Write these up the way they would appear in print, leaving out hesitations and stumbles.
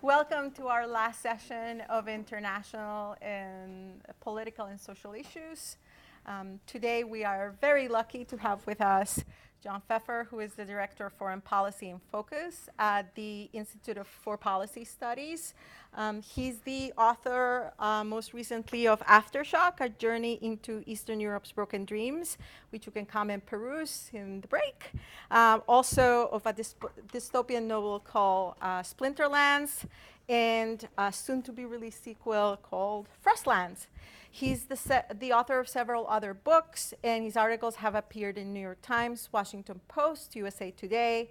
Welcome to our last session of international and political and social issues. Today we are very lucky to have with us John Feffer, who is the Director of Foreign Policy in Focus at the Institute for Policy Studies. He's the author, most recently, of Aftershock, A Journey into Eastern Europe's Broken Dreams, which you can come and peruse in the break. Also of a dystopian novel called Splinterlands, and a soon-to-be-released sequel called Frostlands. He's the author of several other books, and his articles have appeared in New York Times, Washington Post, USA Today,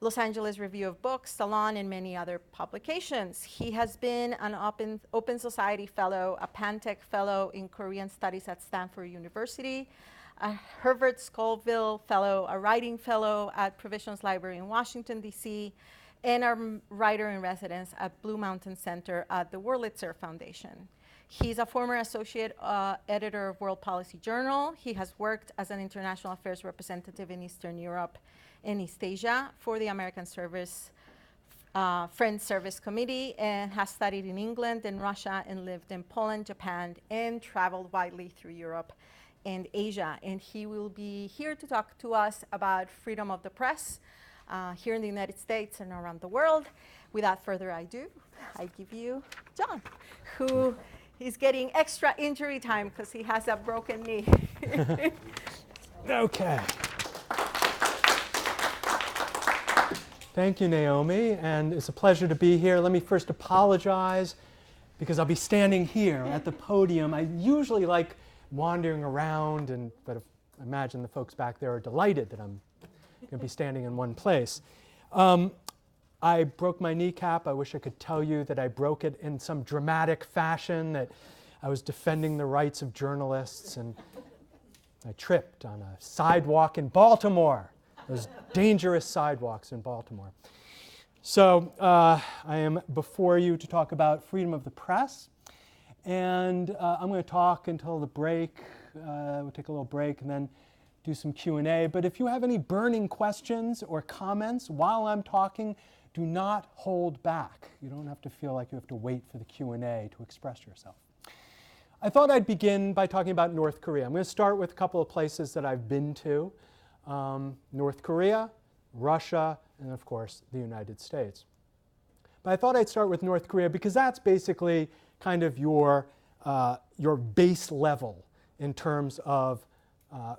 Los Angeles Review of Books, Salon, and many other publications. He has been an Open Society Fellow, a Pantech Fellow in Korean Studies at Stanford University, a Herbert Scoville Fellow, a Writing Fellow at Provisions Library in Washington, D.C., and a writer in residence at Blue Mountain Center at the Wurlitzer Foundation. He's a former associate editor of World Policy Journal. He has worked as an international affairs representative in Eastern Europe and East Asia for the American Friends Service Committee, and has studied in England and Russia and lived in Poland, Japan, and traveled widely through Europe and Asia. And he will be here to talk to us about freedom of the press here in the United States and around the world. Without further ado, I give you John, who is getting extra injury time because he has a broken knee. Okay. Thank you, Naomi, and it's a pleasure to be here. Let me first apologize because I'll be standing here at the podium. I usually like wandering around, but I imagine the folks back there are delighted that I'm going to be standing in one place. I broke my kneecap. I wish I could tell you that I broke it in some dramatic fashion, that I was defending the rights of journalists, and I tripped on a sidewalk in Baltimore. Those dangerous sidewalks in Baltimore. So I am before you to talk about freedom of the press, and I'm going to talk until the break. We'll take a little break and then do some Q&A. But if you have any burning questions or comments while I'm talking, do not hold back. You don't have to feel like you have to wait for the Q&A to express yourself. I thought I'd begin by talking about North Korea. I'm going to start with a couple of places that I've been to. North Korea, Russia, and of course the United States. But I thought I'd start with North Korea because that's basically kind of your base level in terms of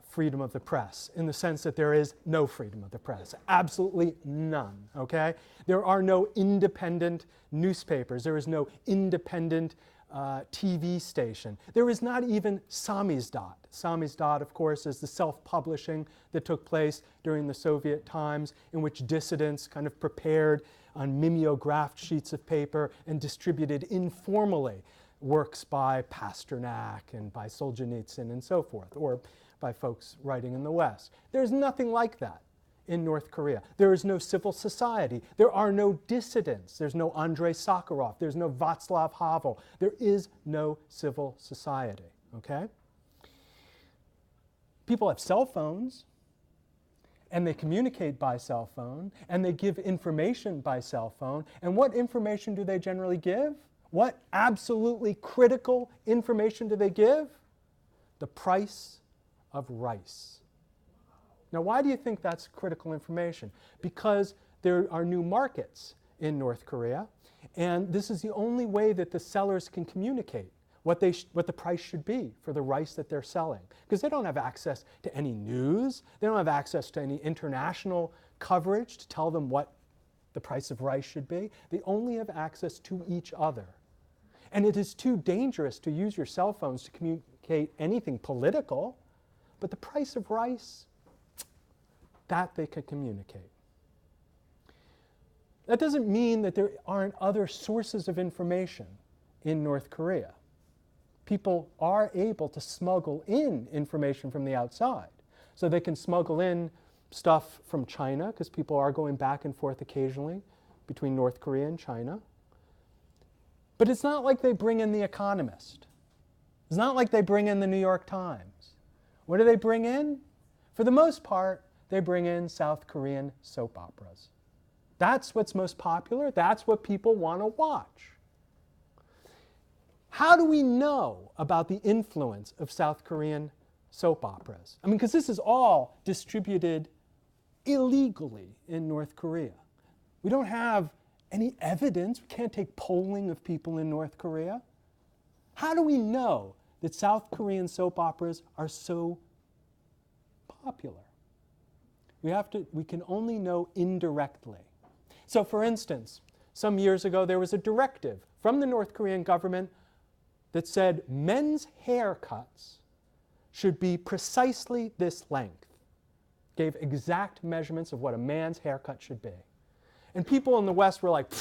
freedom of the press, in the sense that there is no freedom of the press, absolutely none, okay? There are no independent newspapers, there is no independent TV station. There is not even Samizdat. Samizdat, of course, is the self-publishing that took place during the Soviet times, in which dissidents kind of prepared on mimeographed sheets of paper and distributed informally works by Pasternak and by Solzhenitsyn and so forth, or by folks writing in the West. There's nothing like that in North Korea. There is no civil society. There are no dissidents. There's no Andrei Sakharov. There's no Václav Havel. There is no civil society, okay? People have cell phones, and they communicate by cell phone, and they give information by cell phone. And what information do they generally give? What absolutely critical information do they give? The price of rice. Now, why do you think that's critical information? Because there are new markets in North Korea, and this is the only way that the sellers can communicate what the price should be for the rice that they're selling. Because they don't have access to any news, they don't have access to any international coverage to tell them what the price of rice should be. They only have access to each other. And it is too dangerous to use your cell phones to communicate anything political, but the price of rice, that they could communicate. That doesn't mean that there aren't other sources of information in North Korea. People are able to smuggle in information from the outside. So they can smuggle in stuff from China, because people are going back and forth occasionally between North Korea and China. But it's not like they bring in The Economist. It's not like they bring in the New York Times. What do they bring in? For the most part, they bring in South Korean soap operas. That's what's most popular. That's what people want to watch. How do we know about the influence of South Korean soap operas? I mean, because this is all distributed illegally in North Korea. We don't have any evidence. We can't take polling of people in North Korea. How do we know that South Korean soap operas are so popular? We can only know indirectly. So for instance, some years ago there was a directive from the North Korean government that said men's haircuts should be precisely this length. Gave exact measurements of what a man's haircut should be. And people in the West were like,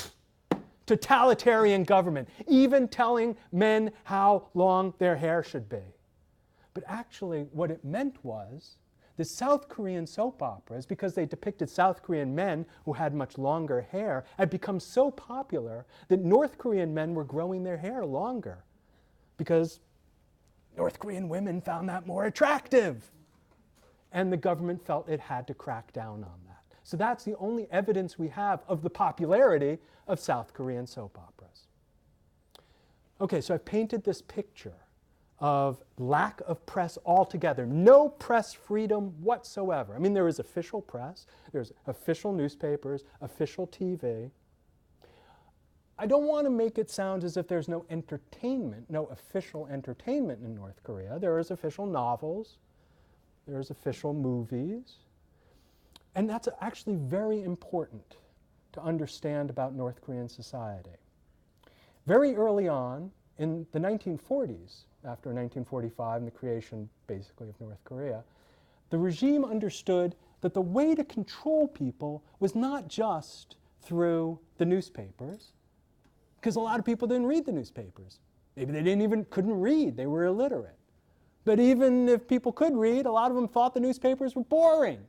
totalitarian government, even telling men how long their hair should be. But actually what it meant was the South Korean soap operas, because they depicted South Korean men who had much longer hair, had become so popular that North Korean men were growing their hair longer because North Korean women found that more attractive. And the government felt it had to crack down on that. So that's the only evidence we have of the popularity of South Korean soap operas. Okay, so I've painted this picture of lack of press altogether, no press freedom whatsoever. I mean, there is official press, there's official newspapers, official TV. I don't want to make it sound as if there's no entertainment, no official entertainment in North Korea. There is official novels, there's official movies, and that's actually very important to understand about North Korean society. Very early on, in the 1940s, after 1945 and the creation, basically, of North Korea, the regime understood that the way to control people was not just through the newspapers, because a lot of people didn't read the newspapers. Maybe they couldn't read, they were illiterate. But even if people could read, a lot of them thought the newspapers were boring.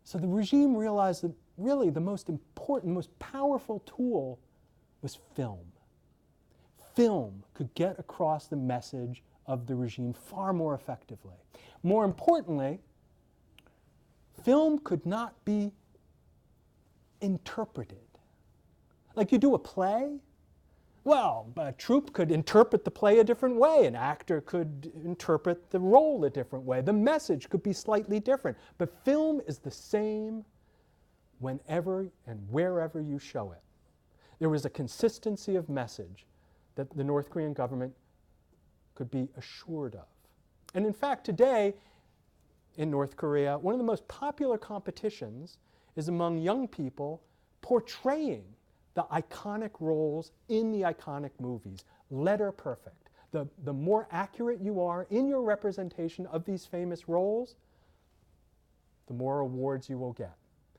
So the regime realized that really the most important, most powerful tool was film. Film could get across the message of the regime far more effectively. More importantly, film could not be interpreted. Like you do a play, well, a troupe could interpret the play a different way. An actor could interpret the role a different way. The message could be slightly different. But film is the same whenever and wherever you show it. There was a consistency of message that the North Korean government could be assured of. And in fact, today in North Korea, one of the most popular competitions is among young people portraying the iconic roles in the iconic movies, letter perfect. The more accurate you are in your representation of these famous roles, the more awards you will get.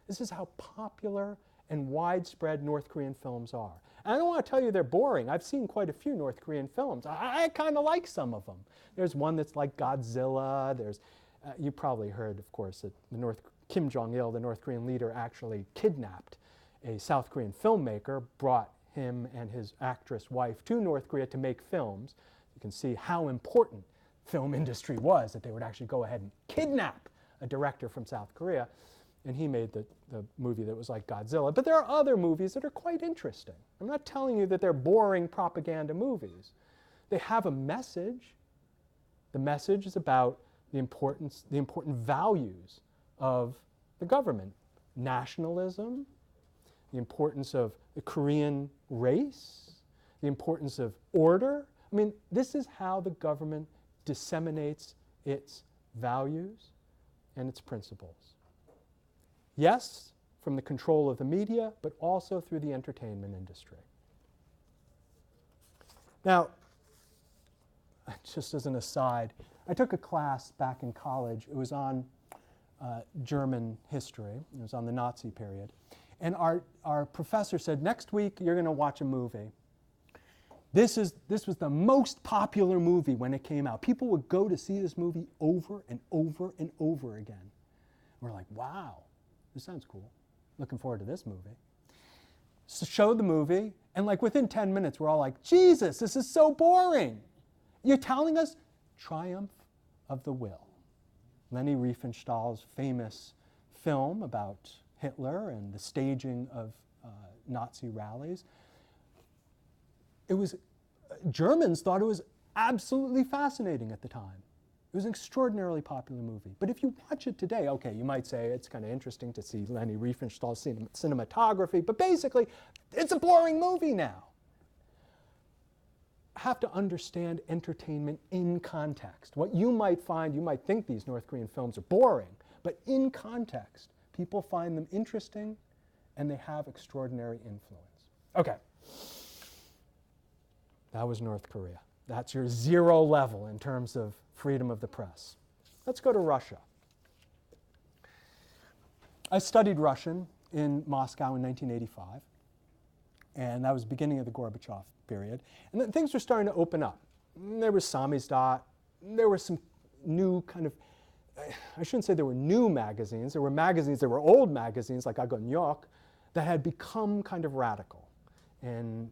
This is how popular and widespread North Korean films are. And I don't want to tell you they're boring. I've seen quite a few North Korean films. I kind of like some of them. There's one that's like Godzilla. There's, you probably heard, of course, that Kim Jong-il, the North Korean leader, actually kidnapped a South Korean filmmaker, brought him and his actress wife to North Korea to make films. You can see how important film industry was, that they would actually go ahead and kidnap a director from South Korea. And he made the movie that was like Godzilla. But there are other movies that are quite interesting. I'm not telling you that they're boring propaganda movies. They have a message. The message is about the important values of the government. Nationalism, the importance of the Korean race, the importance of order. I mean, this is how the government disseminates its values and its principles. Yes, from the control of the media, but also through the entertainment industry. Now, just as an aside, I took a class back in college. It was on German history. It was on the Nazi period. And our professor said, next week you're going to watch a movie. This was the most popular movie when it came out. People would go to see this movie over and over and over again. We're like, wow, this sounds cool. Looking forward to this movie. So showed the movie, and like within 10 minutes, we're all like, Jesus, this is so boring. You're telling us Triumph of the Will. Leni Riefenstahl's famous film about Hitler and the staging of Nazi rallies. It was, Germans thought it was absolutely fascinating at the time. It was an extraordinarily popular movie. But if you watch it today, okay, you might say it's kind of interesting to see Leni Riefenstahl's cinematography, but basically, it's a boring movie now. Have to understand entertainment in context. What you might find, you might think these North Korean films are boring, but in context, people find them interesting and they have extraordinary influence. Okay. That was North Korea. That's your 0 level in terms of freedom of the press. Let's go to Russia. I studied Russian in Moscow in 1985, and that was the beginning of the Gorbachev period. And then things were starting to open up. There was Samizdat. There were some new kind of, I shouldn't say there were new magazines. There were magazines, there were old magazines like Agonyok that had become kind of radical and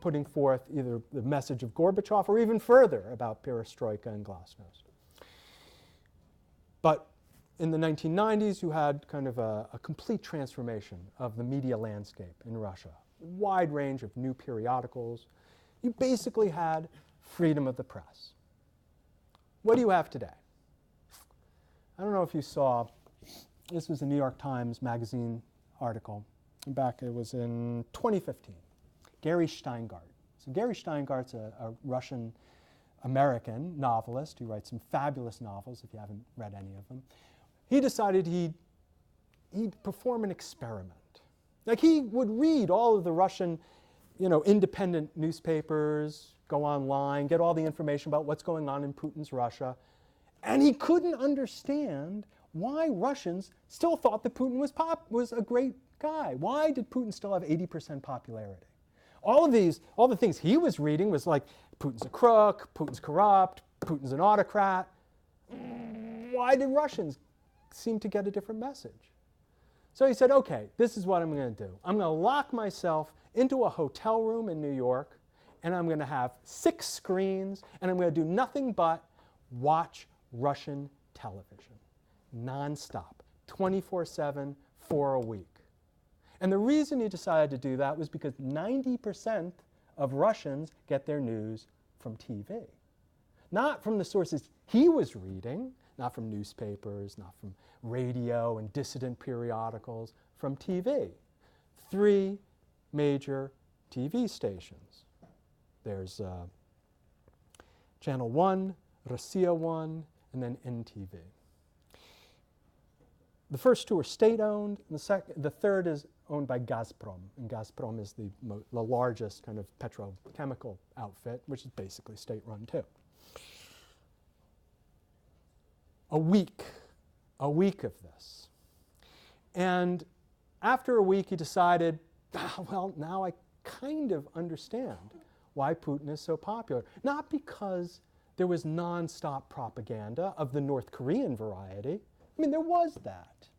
putting forth either the message of Gorbachev or even further about perestroika and glasnost. But in the 1990s, you had kind of a complete transformation of the media landscape in Russia. Wide range of new periodicals. You basically had freedom of the press. What do you have today? I don't know if you saw, this was a New York Times magazine article. Back, it was in 2015. Gary Steingart. So Gary Steingart's a Russian-American novelist who writes some fabulous novels, if you haven't read any of them. He decided he'd perform an experiment. Like he would read all of the Russian, independent newspapers, go online, get all the information about what's going on in Putin's Russia, and he couldn't understand why Russians still thought that Putin was a great guy. Why did Putin still have 80% popularity? All the things he was reading was like, Putin's a crook, Putin's corrupt, Putin's an autocrat. Why did Russians seem to get a different message? So he said, okay, this is what I'm going to do. I'm going to lock myself into a hotel room in New York, and I'm going to have 6 screens, and I'm going to do nothing but watch Russian television, nonstop, 24/7, for a week. And the reason he decided to do that was because 90% of Russians get their news from TV. Not from the sources he was reading, not from newspapers, not from radio and dissident periodicals, from TV. 3 major TV stations. There's Channel 1, Russia 1, and then NTV. The first 2 are state-owned, and the third is owned by Gazprom. And Gazprom is the largest kind of petrochemical outfit, which is basically state-run too. A week of this. And after a week, he decided, well, now I kind of understand why Putin is so popular. Not because there was nonstop propaganda of the North Korean variety. I mean, there was that.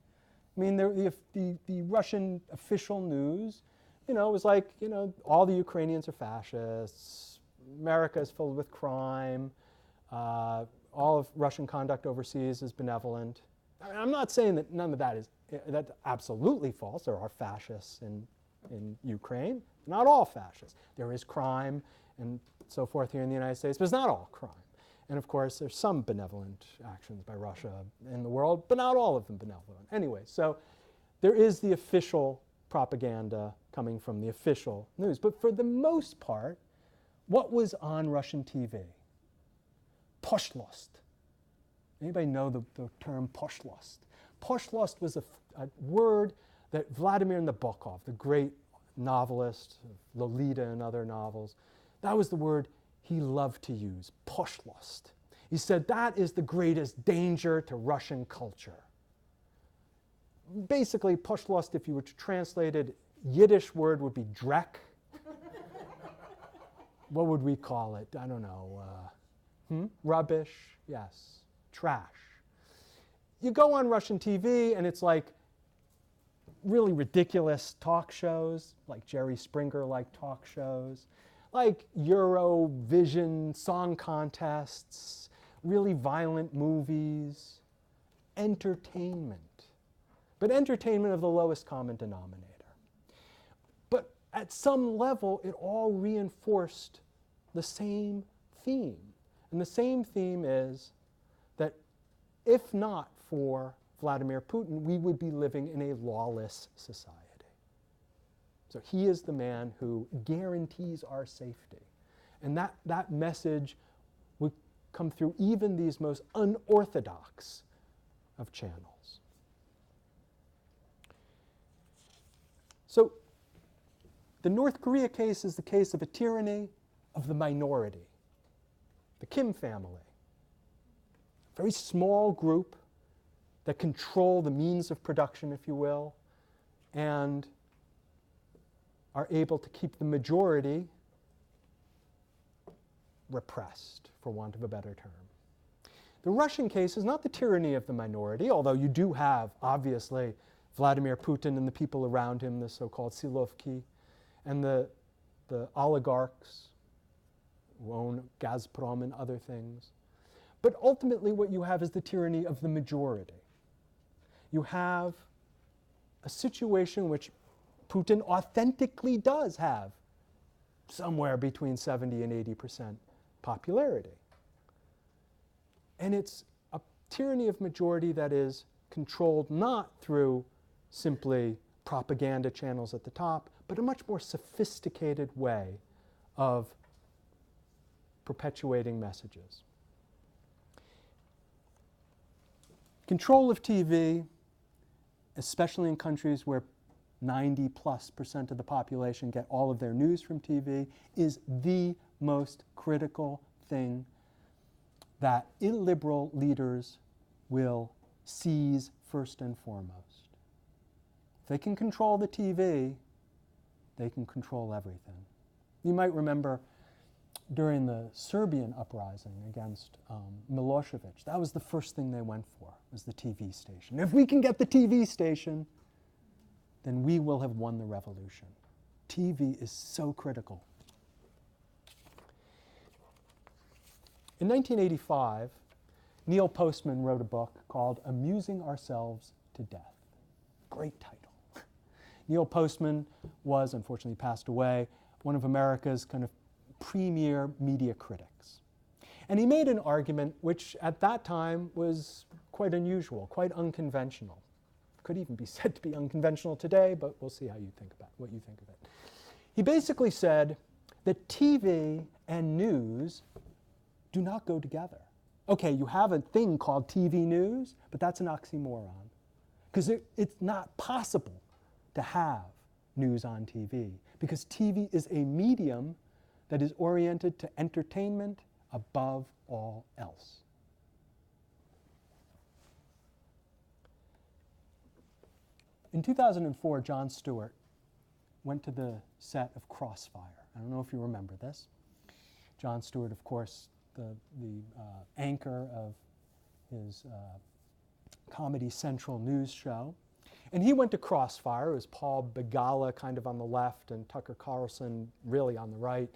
I mean, the Russian official news, was like, all the Ukrainians are fascists, America is filled with crime, all of Russian conduct overseas is benevolent. I mean, I'm not saying that none of that is, that's absolutely false. There are fascists in Ukraine. Not all fascists. There is crime and so forth here in the United States, but it's not all crime. And of course, there's some benevolent actions by Russia in the world, but not all of them benevolent. Anyway, so there is the official propaganda coming from the official news. But for the most part, what was on Russian TV? Poshlost. Anybody know the term poshlost? Poshlost was a word that Vladimir Nabokov, the great novelist, Lolita and other novels, that was the word he loved to use, poshlost. He said that is the greatest danger to Russian culture. Basically, poshlost, if you were to translate it, Yiddish word would be drek. What would we call it? I don't know. Rubbish, yes. Trash. You go on Russian TV and it's like really ridiculous talk shows, like Jerry Springer-like talk shows, like Eurovision song contests, really violent movies, entertainment. but entertainment of the lowest common denominator. But at some level, it all reinforced the same theme. And the same theme is that if not for Vladimir Putin, we would be living in a lawless society. So he is the man who guarantees our safety. And that message would come through even these most unorthodox of channels. So the North Korea case is the case of a tyranny of the minority, the Kim family. A very small group that control the means of production, if you will, and are able to keep the majority repressed, for want of a better term. The Russian case is not the tyranny of the minority, although you do have, obviously, Vladimir Putin and the people around him, the so-called Silovki, and the oligarchs who own Gazprom and other things. But ultimately what you have is the tyranny of the majority. You have a situation in which Putin authentically does have somewhere between 70 and 80% popularity. And it's a tyranny of majority that is controlled not through simply propaganda channels at the top, but a much more sophisticated way of perpetuating messages. Control of TV, especially in countries where 90+% of the population get all of their news from TV, is the most critical thing that illiberal leaders will seize first and foremost. If they can control the TV, they can control everything. You might remember during the Serbian uprising against Milosevic, that was the first thing they went for, was the TV station. If we can get the TV station, then we will have won the revolution. TV is so critical. In 1985, Neil Postman wrote a book called Amusing Ourselves to Death. Great title. Neil Postman was, unfortunately passed away, one of America's kind of premier media critics. And he made an argument which at that time was quite unusual, quite unconventional. Could even be said to be unconventional today, but we'll see how you think about what you think of it. He basically said that TV and news do not go together. Okay, you have a thing called TV news, but that's an oxymoron. Because it's not possible to have news on TV, because TV is a medium that is oriented to entertainment above all else. In 2004, Jon Stewart went to the set of Crossfire. I don't know if you remember this. Jon Stewart, of course, the anchor of his Comedy Central news show. And he went to Crossfire. It was Paul Begala kind of on the left and Tucker Carlson really on the right.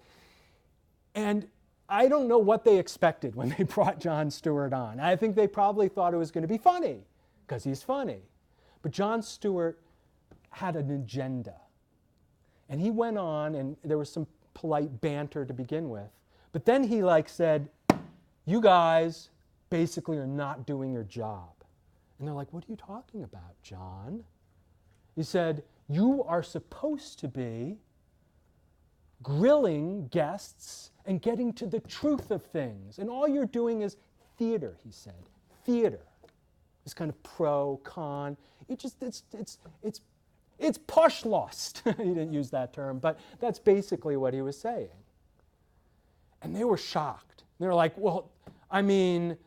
And I don't know what they expected when they brought Jon Stewart on. I think they probably thought it was going to be funny, because he's funny. But Jon Stewart had an agenda. And he went on, and there was some polite banter to begin with. But then he said, you guys basically are not doing your job. And they're like, what are you talking about, John? He said, you are supposed to be grilling guests and getting to the truth of things. And all you're doing is theater, he said. Theater. This kind of pro, con. It's Poschlost. He didn't use that term, but that's basically what he was saying. And they were shocked. They were like, well, I mean,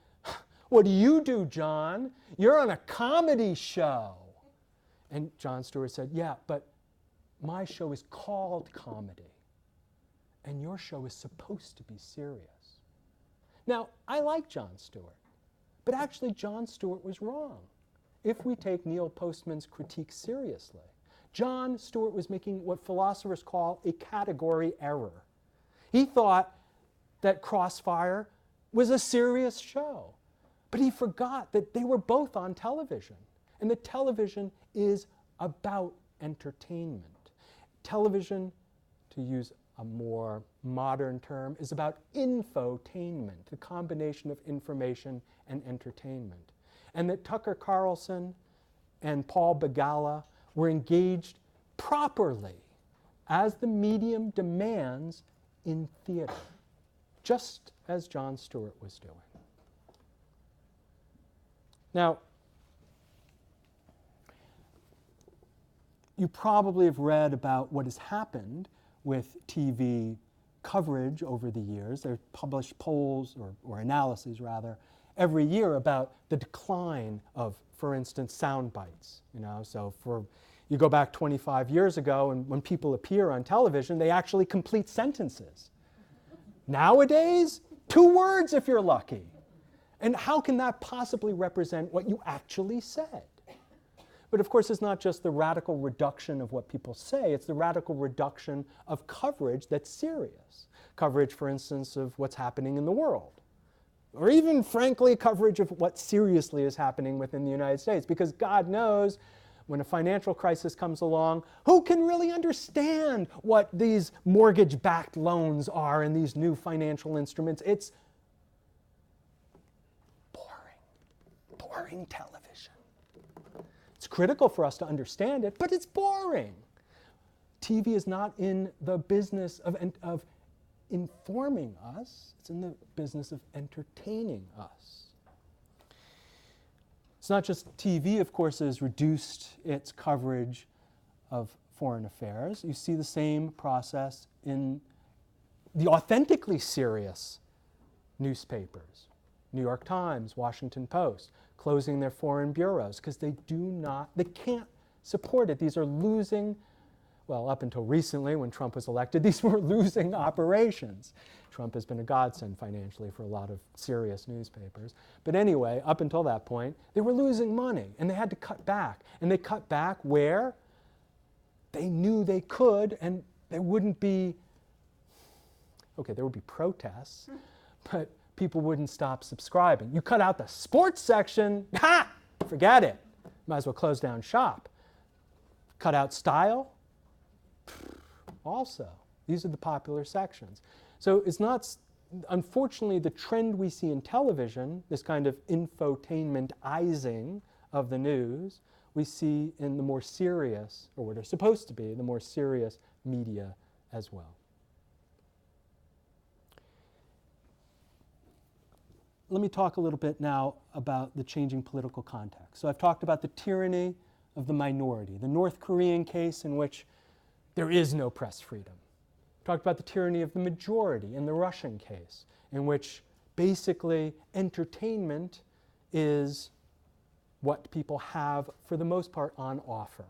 what do, John? You're on a comedy show. And Jon Stewart said, yeah, but my show is called comedy. And your show is supposed to be serious. Now, I like Jon Stewart, but actually Jon Stewart was wrong if we take Neil Postman's critique seriously. Jon Stewart was making what philosophers call a category error. He thought that Crossfire was a serious show, but he forgot that they were both on television. and that television is about entertainment. Television, to use a more modern term, is about infotainment, the combination of information and entertainment. And that Tucker Carlson and Paul Begala were engaged properly, as the medium demands, in theater, just as Jon Stewart was doing. Now, you probably have read about what has happened with TV coverage over the years. There are published polls, or analyses rather, every year about the decline of, for instance, sound bites. So you go back 25 years ago, and when people appear on television, they actually complete sentences. Nowadays, 2 words if you're lucky. And how can that possibly represent what you actually said? But of course, it's not just the radical reduction of what people say, it's the radical reduction of coverage that's serious. Coverage, for instance, of what's happening in the world. Or even, frankly, coverage of what seriously is happening within the United States. Because God knows, when a financial crisis comes along, who can really understand what these mortgage-backed loans are and these new financial instruments? It's boring television. It's critical for us to understand it, but it's boring. TV is not in the business of informing us. It's in the business of entertaining us. It's not just TV, of course, that has reduced its coverage of foreign affairs. You see the same process in the authentically serious newspapers. New York Times, Washington Post, closing their foreign bureaus because they can't support it. These are losing, well, up until recently when Trump was elected, these were losing operations. Trump has been a godsend financially for a lot of serious newspapers. But anyway, up until that point, they were losing money and they had to cut back. And they cut back where they knew they could, and there wouldn't be, okay, there would be protests, but people wouldn't stop subscribing. You cut out the sports section, forget it. Might as well close down shop. Cut out style, also. These are the popular sections. So it's not, unfortunately, the trend we see in television, this kind of infotainmentizing of the news, we see in the more serious, or what are supposed to be, the more serious media as well. Let me talk a little bit now about the changing political context. So I've talked about the tyranny of the minority, the North Korean case in which there is no press freedom. Talked about the tyranny of the majority in the Russian case, in which basically entertainment is what people have, for the most part, on offer.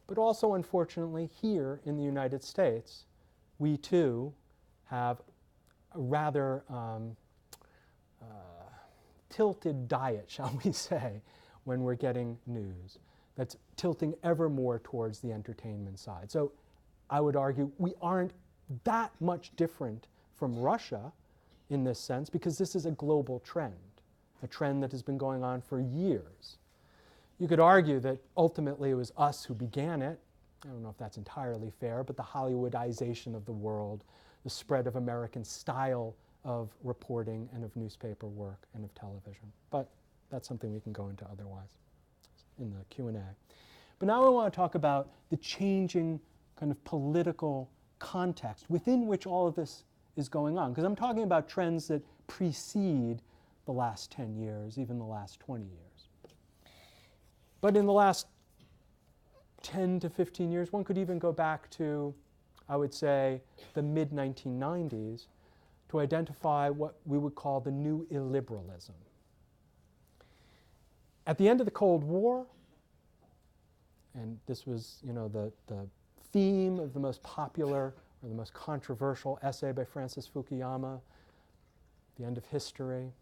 But also, unfortunately, here in the United States, we too have a rather tilted diet, shall we say, when we're getting news that's tilting ever more towards the entertainment side. So I would argue we aren't that much different from Russia in this sense, because this is a global trend, a trend that has been going on for years. You could argue that ultimately it was us who began it. I don't know if that's entirely fair, but the Hollywoodization of the world, the spread of American style of reporting and of newspaper work and of television. But that's something we can go into otherwise in the Q&A. But now I want to talk about the changing kind of political context within which all of this is going on. Because I'm talking about trends that precede the last 10 years, even the last 20 years. But in the last 10 to 15 years, one could even go back to, I would say, the mid-1990s to identify what we would call the new illiberalism. At the end of the Cold War, and this was, the theme of the most popular or the most controversial essay by Francis Fukuyama, The End of History.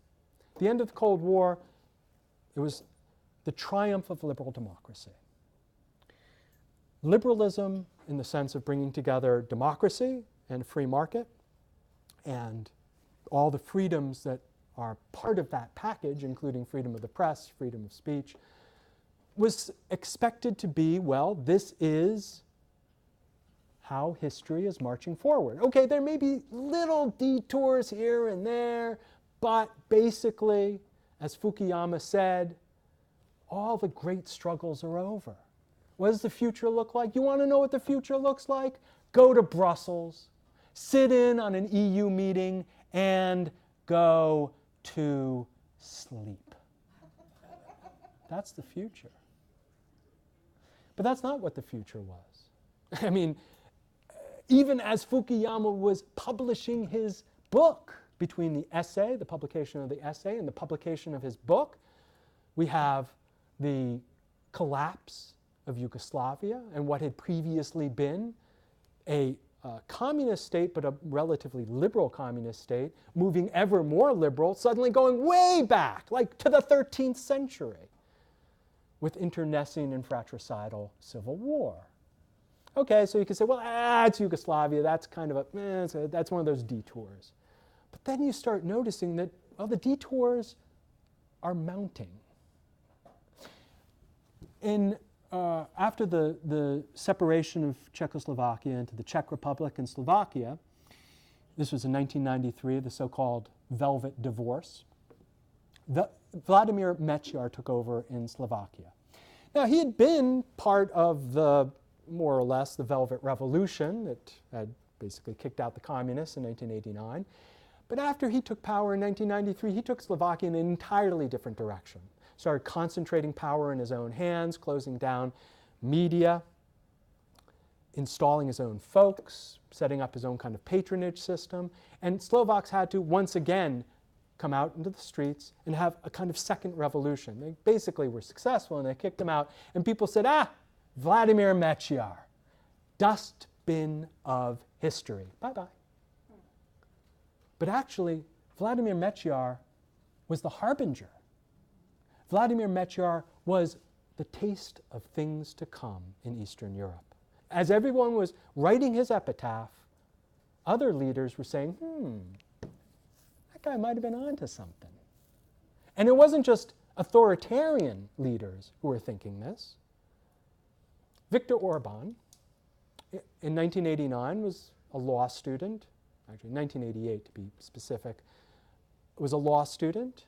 At the end of the Cold War, it was the triumph of liberal democracy. Liberalism in the sense of bringing together democracy and free market and all the freedoms that are part of that package, including freedom of the press, freedom of speech, was expected to be, well, this is how history is marching forward. Okay, there may be little detours here and there, but basically, as Fukuyama said, all the great struggles are over. What does the future look like? You want to know what the future looks like? Go to Brussels, sit in on an EU meeting, and go to sleep. That's the future. But that's not what the future was. I mean, even as Fukuyama was publishing his book, between the essay, the publication of the essay, and the publication of his book, we have the collapse of Yugoslavia and what had previously been a communist state, but a relatively liberal communist state, moving ever more liberal, suddenly going way back, like to the 13th century, with internecine and fratricidal civil war. Okay, so you can say, well, it's Yugoslavia, that's kind of that's one of those detours. But then you start noticing that, well, the detours are mounting. After the separation of Czechoslovakia into the Czech Republic and Slovakia, this was in 1993, the so-called Velvet Divorce, Vladimir Mečiar took over in Slovakia. Now, he had been part of the, more or less, the Velvet Revolution that had basically kicked out the communists in 1989. But after he took power in 1993, he took Slovakia in an entirely different direction. Started concentrating power in his own hands, closing down media, installing his own folks, setting up his own kind of patronage system. And Slovaks had to once again come out into the streets and have a kind of second revolution. They basically were successful and they kicked him out. And people said, Vladimir Mečiar, dustbin of history. Bye-bye. But actually, Vladimir Mečiar was the harbinger. Vladimir Mečiar was the taste of things to come in Eastern Europe. As everyone was writing his epitaph, other leaders were saying, that guy might have been onto something. And it wasn't just authoritarian leaders who were thinking this. Viktor Orban, in 1989, was a law student. Actually, 1988 to be specific, was a law student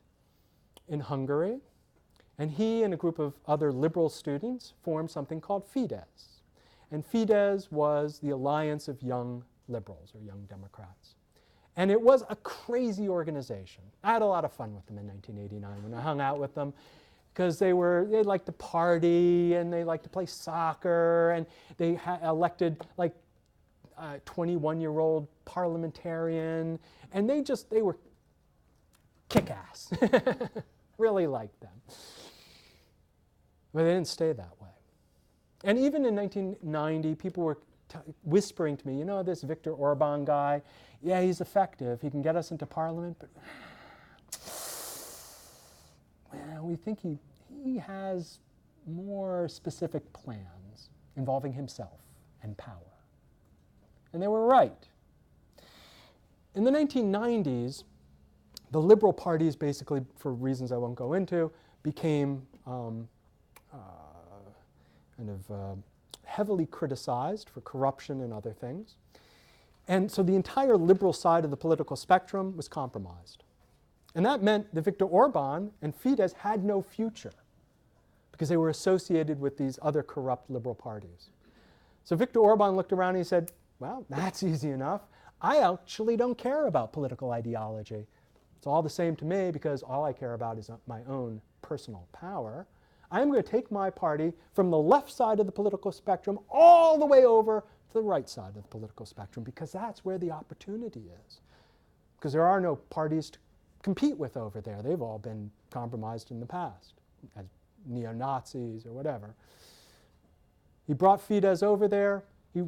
in Hungary. And he and a group of other liberal students formed something called Fidesz. And Fidesz was the alliance of young liberals or young Democrats. And it was a crazy organization. I had a lot of fun with them in 1989 when I hung out with them, because they liked to party and they liked to play soccer, and they elected like a 21-year-old parliamentarian, and they were kick-ass. Really liked them. But they didn't stay that way. And even in 1990, people were whispering to me, this Viktor Orban guy, yeah, he's effective. He can get us into parliament, but well, we think he has more specific plans involving himself and power. And they were right. In the 1990s, the liberal parties, basically, for reasons I won't go into, became heavily criticized for corruption and other things. And so the entire liberal side of the political spectrum was compromised. And that meant that Viktor Orban and Fidesz had no future because they were associated with these other corrupt liberal parties. So Viktor Orban looked around and he said, well, that's easy enough. I actually don't care about political ideology. It's all the same to me because all I care about is my own personal power. I'm going to take my party from the left side of the political spectrum all the way over to the right side of the political spectrum, because that's where the opportunity is. Because there are no parties to compete with over there. They've all been compromised in the past as neo-Nazis or whatever. He brought Fidesz over there. He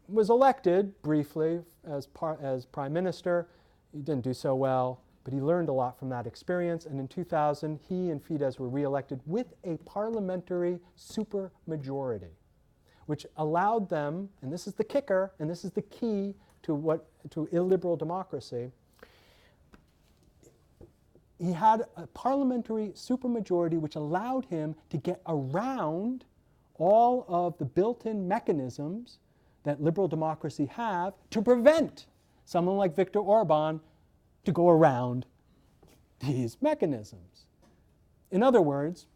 was elected briefly as prime minister. He didn't do so well, but he learned a lot from that experience. And in 2000, he and Fidesz were reelected with a parliamentary supermajority, which allowed them, and this is the kicker, and this is the key to illiberal democracy. he had a parliamentary supermajority which allowed him to get around all of the built-in mechanisms that liberal democracy have to prevent someone like Viktor Orban to go around these mechanisms. In other words,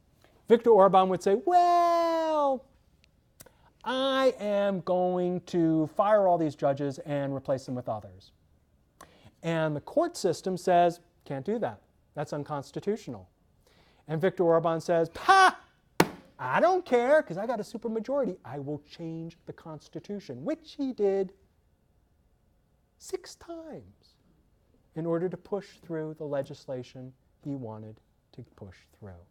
Viktor Orban would say, well, I am going to fire all these judges and replace them with others. And the court system says, can't do that. That's unconstitutional. And Viktor Orban says, ha! I don't care because I got a supermajority. I will change the Constitution, which he did 6 times in order to push through the legislation he wanted to push through.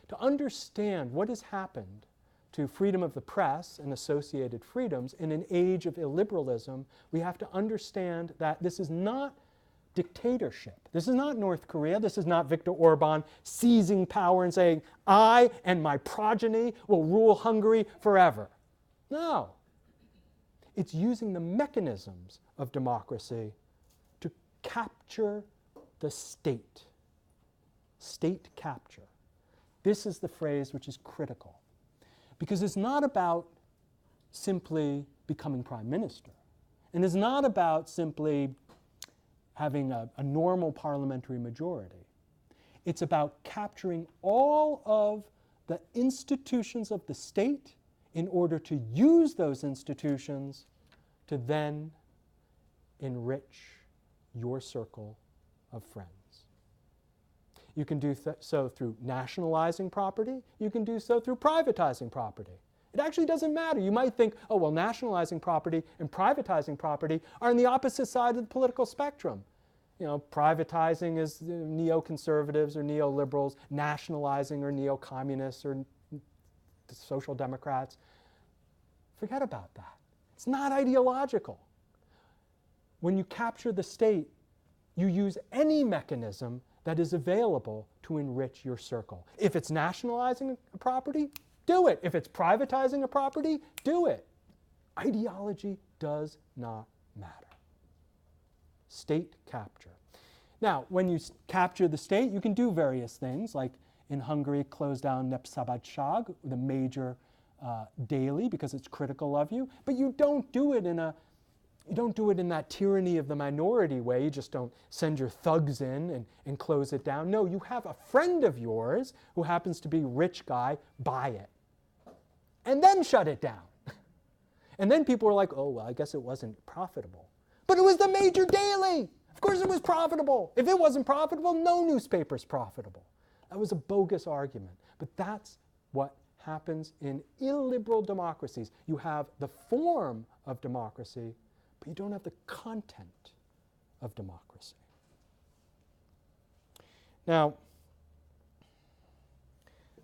To understand what has happened to freedom of the press and associated freedoms in an age of illiberalism, we have to understand that this is not dictatorship. This is not North Korea. This is not Viktor Orban seizing power and saying, I and my progeny will rule Hungary forever. No. It's using the mechanisms of democracy to capture the state. State capture. This is the phrase which is critical. Because it's not about simply becoming prime minister. And it's not about simply having a normal parliamentary majority. It's about capturing all of the institutions of the state in order to use those institutions to then enrich your circle of friends. You can do so through nationalizing property. You can do so through privatizing property. It actually doesn't matter. You might think, oh, well, nationalizing property and privatizing property are on the opposite side of the political spectrum. You know, privatizing is neoconservatives or neoliberals, nationalizing or neo-communists or social democrats. Forget about that. It's not ideological. When you capture the state, you use any mechanism that is available to enrich your circle. If it's nationalizing a property, do it. If it's privatizing a property, do it. Ideology does not matter. State capture. Now, when you capture the state, you can do various things, like in Hungary, close down Népszabadság, the major daily, because it's critical of you. But you don't do it in that tyranny of the minority way. You just don't send your thugs in and close it down. No, you have a friend of yours who happens to be a rich guy, buy it. And then shut it down. And then people were like, oh, well, I guess it wasn't profitable. But it was the major daily. Of course it was profitable. If it wasn't profitable, no newspaper's profitable. That was a bogus argument. But that's what happens in illiberal democracies. You have the form of democracy, but you don't have the content of democracy. Now,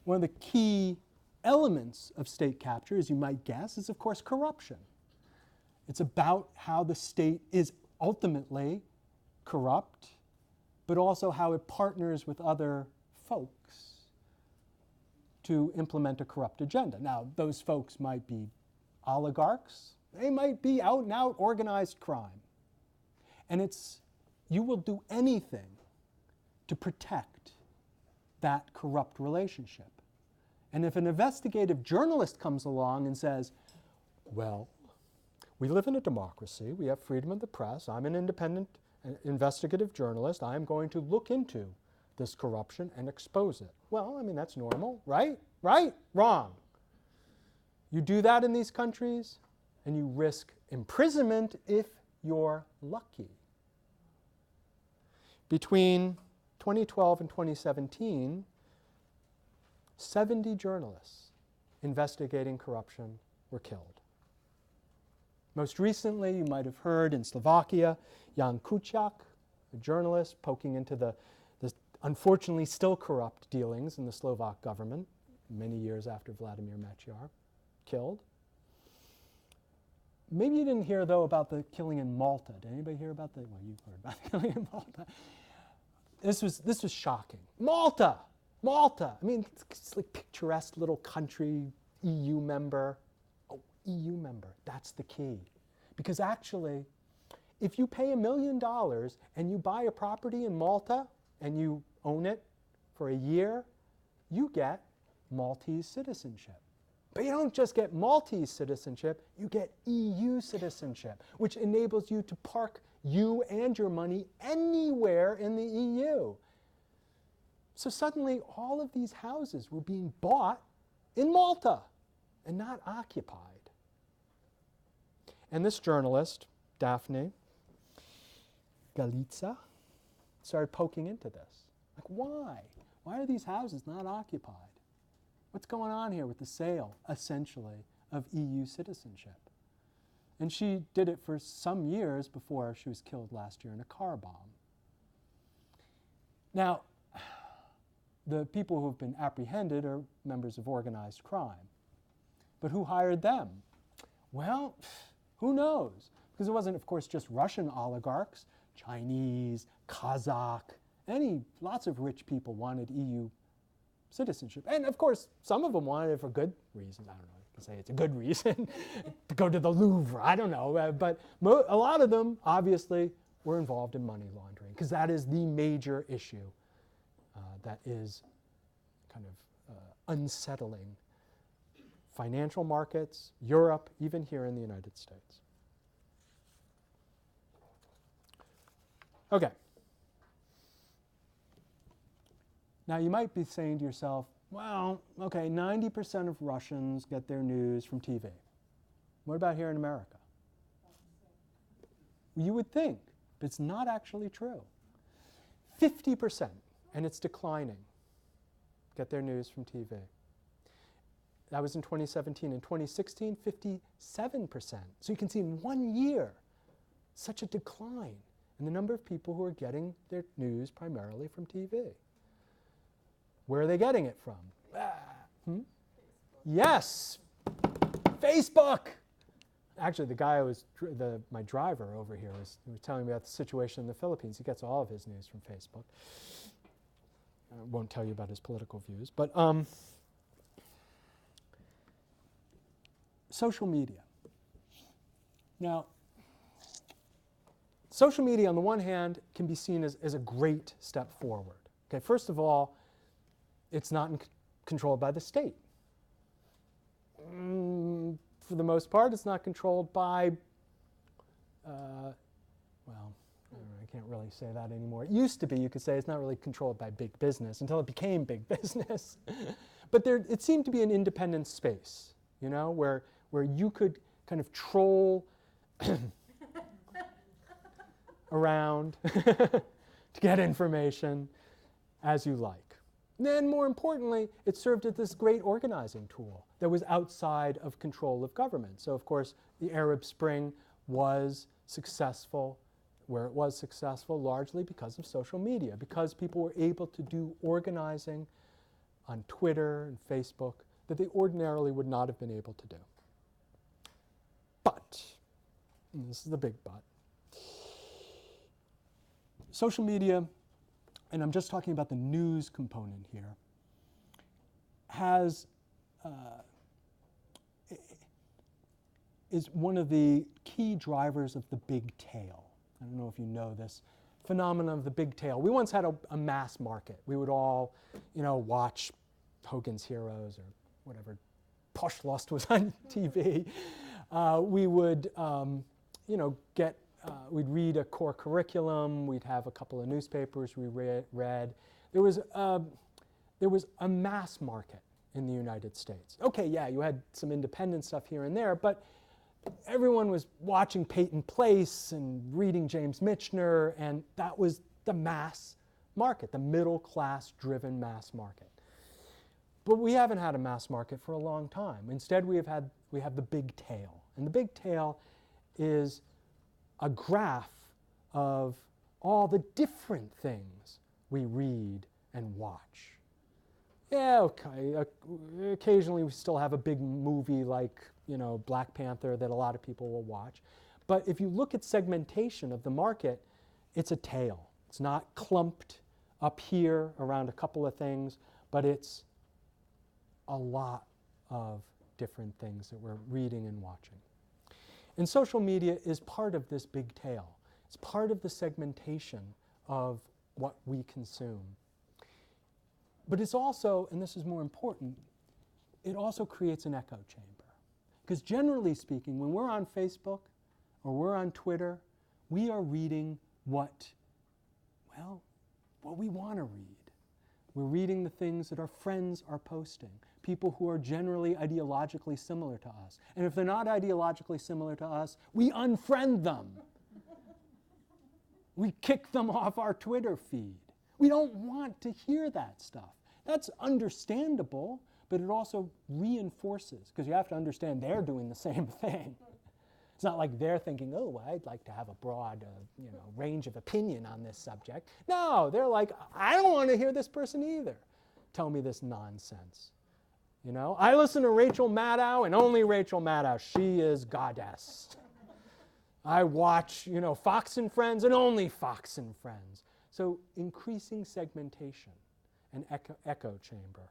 one of the key elements of state capture, as you might guess, is of course corruption. It's about how the state is ultimately corrupt, but also how it partners with other folks to implement a corrupt agenda. Now, those folks might be oligarchs. They might be out and out organized crime. And you will do anything to protect that corrupt relationship. And if an investigative journalist comes along and says, well, we live in a democracy, we have freedom of the press, I'm an independent investigative journalist, I'm going to look into this corruption and expose it. Well, I mean, that's normal, right? Right? Wrong. You do that in these countries, and you risk imprisonment if you're lucky. Between 2012 and 2017, 70 journalists investigating corruption were killed. Most recently, you might have heard in Slovakia, Jan Kuciak, a journalist poking into the unfortunately still corrupt dealings in the Slovak government many years after Vladimir Mečiar, killed. Maybe you didn't hear, though, about the killing in Malta. Did anybody hear about well, you've heard about the killing in Malta. This was shocking. Malta! I mean, it's like picturesque little country, EU member. Oh, EU member, that's the key. Because actually, if you pay $1 million and you buy a property in Malta and you own it for a year, you get Maltese citizenship. But you don't just get Maltese citizenship, you get EU citizenship, which enables you to park you and your money anywhere in the EU. So suddenly all of these houses were being bought in Malta and not occupied. And this journalist, Daphne Galizia, started poking into this. Like, why? Why are these houses not occupied? What's going on here with the sale, essentially, of EU citizenship? And she did it for some years before she was killed last year in a car bomb. Now, the people who have been apprehended are members of organized crime. But who hired them? Well, who knows? Because it wasn't, of course, just Russian oligarchs. Chinese, Kazakh, lots of rich people wanted EU citizenship. And of course, some of them wanted it for good reasons. I don't know, you can say it's a good reason to go to the Louvre, I don't know. But a lot of them, obviously, were involved in money laundering, because that is the major issue that is kind of unsettling financial markets, Europe, even here in the United States. Okay. Now you might be saying to yourself, well, okay, 90% of Russians get their news from TV. What about here in America? You would think, but it's not actually true. 50%, and it's declining, get their news from TV. That was in 2017. In 2016, 57%. So you can see in 1 year, such a decline in the number of people who are getting their news primarily from TV. Where are they getting it from? Yes, Facebook. Actually, the guy my driver over here was telling me about the situation in the Philippines. He gets all of his news from Facebook. I won't tell you about his political views, but social media. Now, social media, on the one hand, can be seen as a great step forward. Okay, first of all, it's not controlled by the state. For the most part, it's not controlled by, well, I can't really say that anymore. It used to be, you could say it's not really controlled by big business until it became big business. But it seemed to be an independent space, you know, where you could kind of troll around to get information as you like. And then, more importantly, it served as this great organizing tool that was outside of control of government. So, of course, the Arab Spring was successful, where it was successful largely because of social media, because people were able to do organizing on Twitter and Facebook that they ordinarily would not have been able to do. But, and this is the big but, social media, and I'm just talking about the news component here, is one of the key drivers of the big tail. I don't know if you know this phenomenon of the big tail. We once had a mass market. We would all, watch Hogan's Heroes or whatever Posh-Lust was on TV. We would, we'd read a core curriculum. We'd have a couple of newspapers we read. There was a mass market in the United States. Okay, yeah, you had some independent stuff here and there, but everyone was watching Peyton Place and reading James Michener, and that was the mass market, the middle-class driven mass market. But we haven't had a mass market for a long time. Instead, we have the big tail. And the big tail is a graph of all the different things we read and watch. Yeah, okay, occasionally we still have a big movie like, Black Panther that a lot of people will watch. But if you look at segmentation of the market, it's a tail. It's not clumped up here around a couple of things, but it's a lot of different things that we're reading and watching. And social media is part of this big tail. It's part of the segmentation of what we consume. But it's also, and this is more important, it also creates an echo chamber. Because generally speaking, when we're on Facebook or we're on Twitter, we are reading what we want to read. We're reading the things that our friends are posting, people who are generally ideologically similar to us. And if they're not ideologically similar to us, we unfriend them. We kick them off our Twitter feed. We don't want to hear that stuff. That's understandable, but it also reinforces, because you have to understand they're doing the same thing. It's not like they're thinking, oh, I'd like to have a broad range of opinion on this subject. No, they're like, I don't want to hear this person either. Tell me this nonsense. I listen to Rachel Maddow and only Rachel Maddow. She is goddess. I watch, Fox and Friends and only Fox and Friends. So increasing segmentation and echo chamber.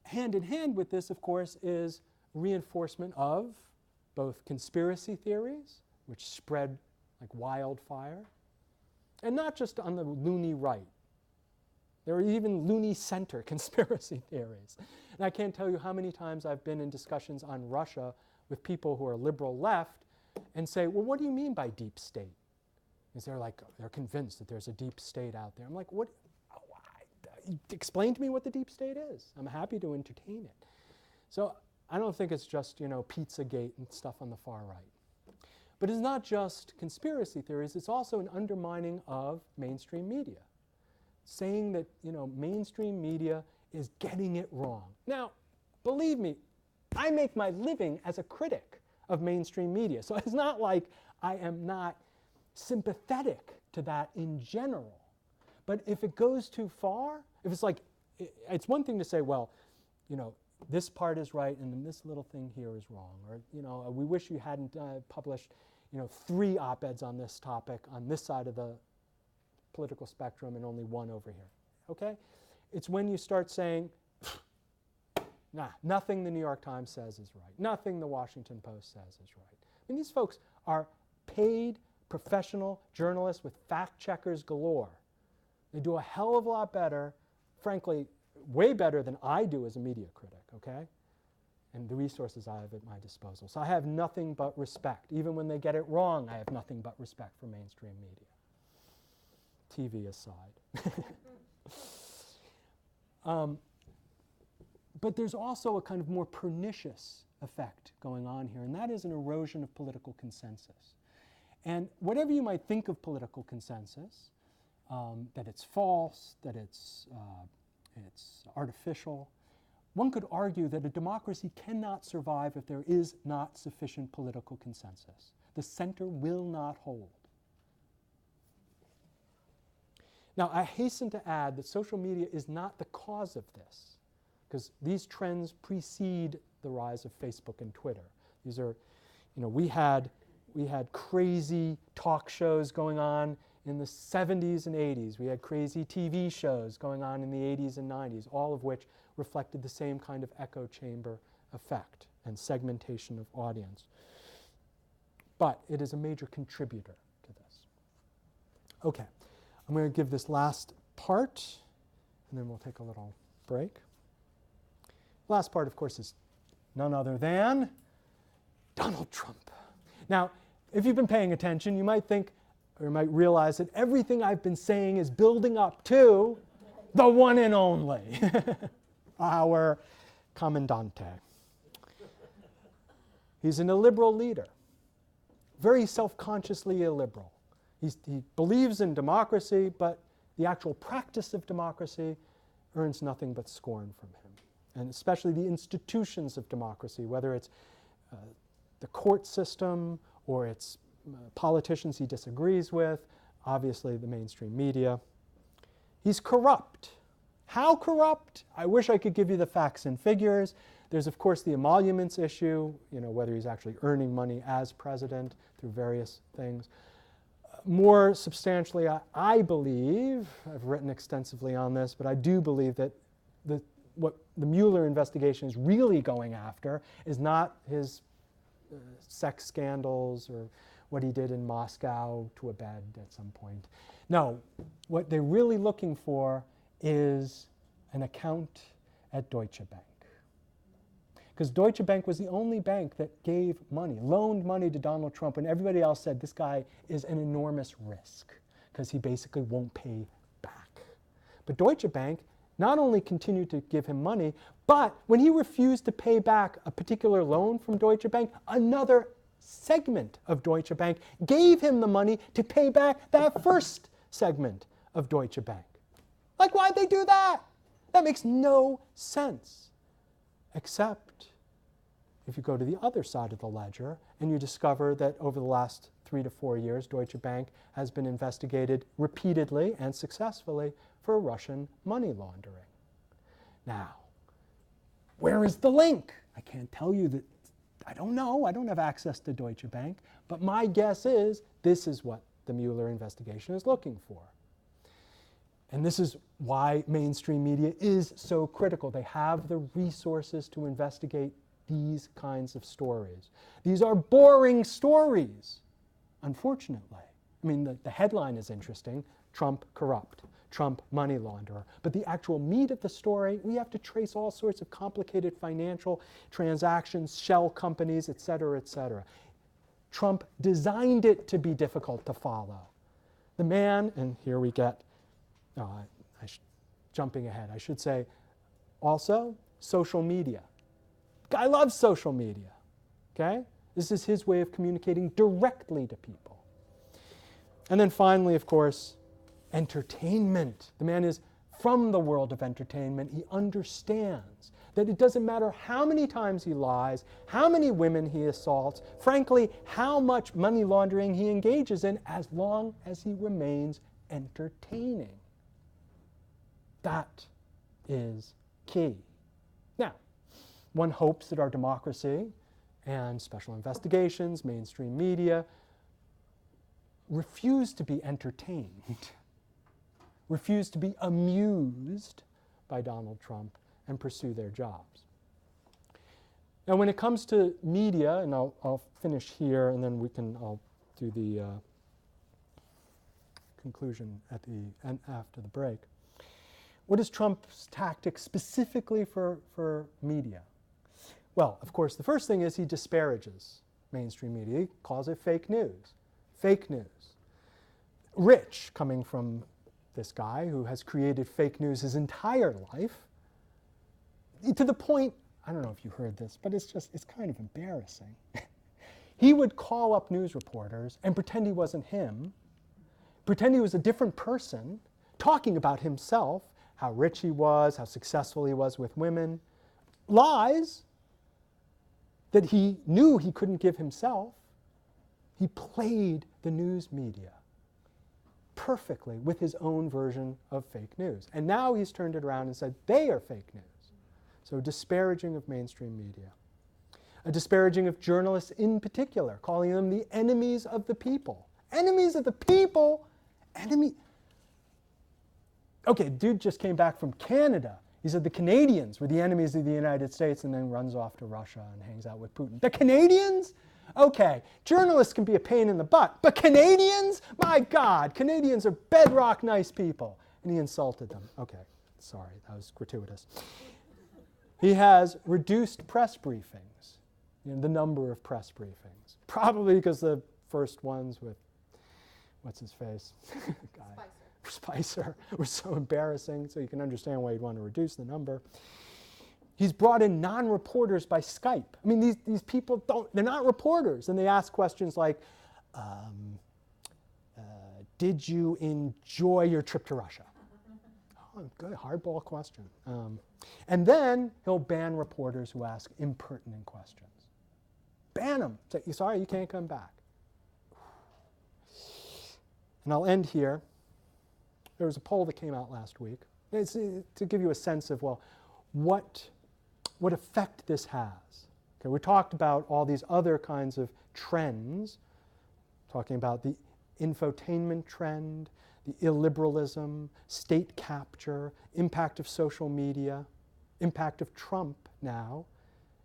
Hand in hand with this, of course, is reinforcement of both conspiracy theories, which spread like wildfire, and not just on the loony right. There are even loony center conspiracy theories. And I can't tell you how many times I've been in discussions on Russia with people who are liberal left and say, well, what do you mean by deep state? Is they're convinced that there's a deep state out there. I'm like, what? Explain to me what the deep state is. I'm happy to entertain it. So I don't think it's just, Pizzagate and stuff on the far right. But it's not just conspiracy theories, it's also an undermining of mainstream media. Saying that, mainstream media is getting it wrong. Now, believe me, I make my living as a critic of mainstream media. So it's not like I am not sympathetic to that in general. But if it goes too far, if it's like, it's one thing to say, well, this part is right and then this little thing here is wrong. Or, we wish you hadn't published, 3 op-eds on this topic on this side of the political spectrum and only 1 over here. Okay? It's when you start saying, nah, nothing the New York Times says is right. Nothing the Washington Post says is right. I mean, these folks are paid professional journalists with fact checkers galore. They do a hell of a lot better, frankly, way better than I do as a media critic, okay? And the resources I have at my disposal. So I have nothing but respect. Even when they get it wrong, I have nothing but respect for mainstream media. TV aside. But there's also a kind of more pernicious effect going on here, and that is an erosion of political consensus. And whatever you might think of political consensus, that it's false, that it's artificial, one could argue that a democracy cannot survive if there is not sufficient political consensus. The center will not hold. Now, I hasten to add that social media is not the cause of this, because these trends precede the rise of Facebook and Twitter. These are, we had crazy talk shows going on in the 70s and 80s. We had crazy TV shows going on in the 80s and 90s, all of which reflected the same kind of echo chamber effect and segmentation of audience. But it is a major contributor to this. Okay, I'm going to give this last part, and then we'll take a little break. Last part, of course, is none other than Donald Trump. Now, if you've been paying attention, you might think, or you might realize that everything I've been saying is building up to the one and only, our Commandante. He's an illiberal leader, very self-consciously illiberal. He believes in democracy, but the actual practice of democracy earns nothing but scorn from him, and especially the institutions of democracy, whether it's the court system or it's politicians he disagrees with, obviously the mainstream media. He's corrupt. How corrupt? I wish I could give you the facts and figures. There's, of course, the emoluments issue, whether he's actually earning money as president through various things. More substantially, I believe, I've written extensively on this, but I do believe that what the Mueller investigation is really going after is not his sex scandals or what he did in Moscow to a bed at some point. No, what they're really looking for is an account at Deutsche Bank. Because Deutsche Bank was the only bank that gave money, loaned money to Donald Trump when everybody else said this guy is an enormous risk because he basically won't pay back. But Deutsche Bank not only continued to give him money, but when he refused to pay back a particular loan from Deutsche Bank, another segment of Deutsche Bank gave him the money to pay back that first segment of Deutsche Bank. Like, why'd they do that? That makes no sense. Except if you go to the other side of the ledger and you discover that over the last 3 to 4 years, Deutsche Bank has been investigated repeatedly and successfully for Russian money laundering. Now, where is the link? I can't tell you that. I don't know. I don't have access to Deutsche Bank. But my guess is this is what the Mueller investigation is looking for. And this is why mainstream media is so critical. They have the resources to investigate these kinds of stories. These are boring stories, unfortunately. I mean, the headline is interesting, Trump corrupt, Trump money launderer. But the actual meat of the story, we have to trace all sorts of complicated financial transactions, shell companies, et cetera, et cetera. Trump designed it to be difficult to follow. The man, and here we get, jumping ahead, I should say, also social media. Guy loves social media, okay? This is his way of communicating directly to people. And then finally, of course, entertainment. The man is from the world of entertainment. He understands that it doesn't matter how many times he lies, how many women he assaults, frankly, how much money laundering he engages in, as long as he remains entertaining. That is key. Now, one hopes that our democracy and special investigations, mainstream media, refuse to be entertained, refuse to be amused by Donald Trump and pursue their jobs. Now, when it comes to media, and I'll finish here, and then I'll do the conclusion at the end after the break. What is Trump's tactic specifically for media? Well, of course, the first thing is he disparages mainstream media. He calls it fake news. Fake news. Rich, coming from this guy who has created fake news his entire life, to the point, I don't know if you heard this, but it's kind of embarrassing. He would call up news reporters and pretend he wasn't him, pretend he was a different person, talking about himself, how rich he was, how successful he was with women. Lies that he knew he couldn't give himself. He played the news media perfectly with his own version of fake news. And now he's turned it around and said they are fake news. So disparaging of mainstream media. A disparaging of journalists in particular, calling them the enemies of the people. Enemies of the people? Okay, dude just came back from Canada. He said the Canadians were the enemies of the United States, and then runs off to Russia and hangs out with Putin. The Canadians? Okay, journalists can be a pain in the butt, but Canadians? My God, Canadians are bedrock nice people. And he insulted them. Okay, sorry, that was gratuitous. He has reduced press briefings, the number of press briefings, probably because the first ones with, what's his face? Guy. Spicer was so embarrassing, so you can understand why you'd want to reduce the number. He's brought in non-reporters by Skype. I mean, these people they're not reporters, and they ask questions like, did you enjoy your trip to Russia? Oh, good, hardball question. And then he'll ban reporters who ask impertinent questions. Ban them. Say, sorry, you can't come back. And I'll end here. There was a poll that came out last week. It's to give you a sense of, well, what effect this has. Okay, we talked about all these other kinds of trends, talking about the infotainment trend, the illiberalism, state capture, impact of social media, impact of Trump now,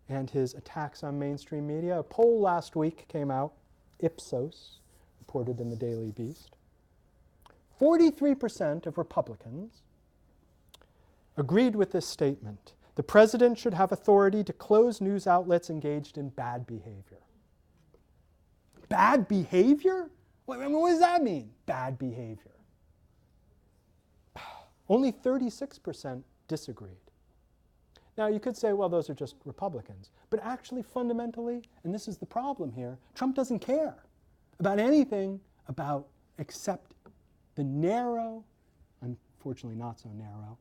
and his attacks on mainstream media. A poll last week came out Ipsos, reported in the Daily Beast. 43% of Republicans agreed with this statement. The president should have authority to close news outlets engaged in bad behavior. Bad behavior? What does that mean, bad behavior? Only 36% disagreed. Now, you could say, well, those are just Republicans. But actually, fundamentally, and this is the problem here, Trump doesn't care about anything about except the narrow, unfortunately not so narrow,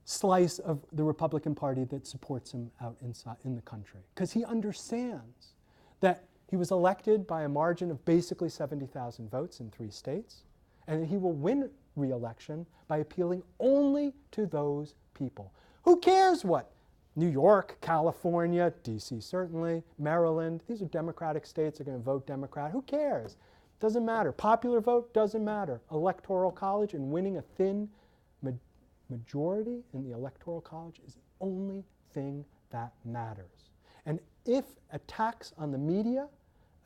slice of the Republican Party that supports him out inside in the country. Because he understands that he was elected by a margin of basically 70,000 votes in 3 states, and that he will win re-election by appealing only to those people. Who cares what New York, California, D.C. certainly, Maryland, these are Democratic states, are going to vote Democrat. Who cares? Doesn't matter. Popular vote doesn't matter. Electoral college and winning a thin majority in the Electoral College is the only thing that matters. And if attacks on the media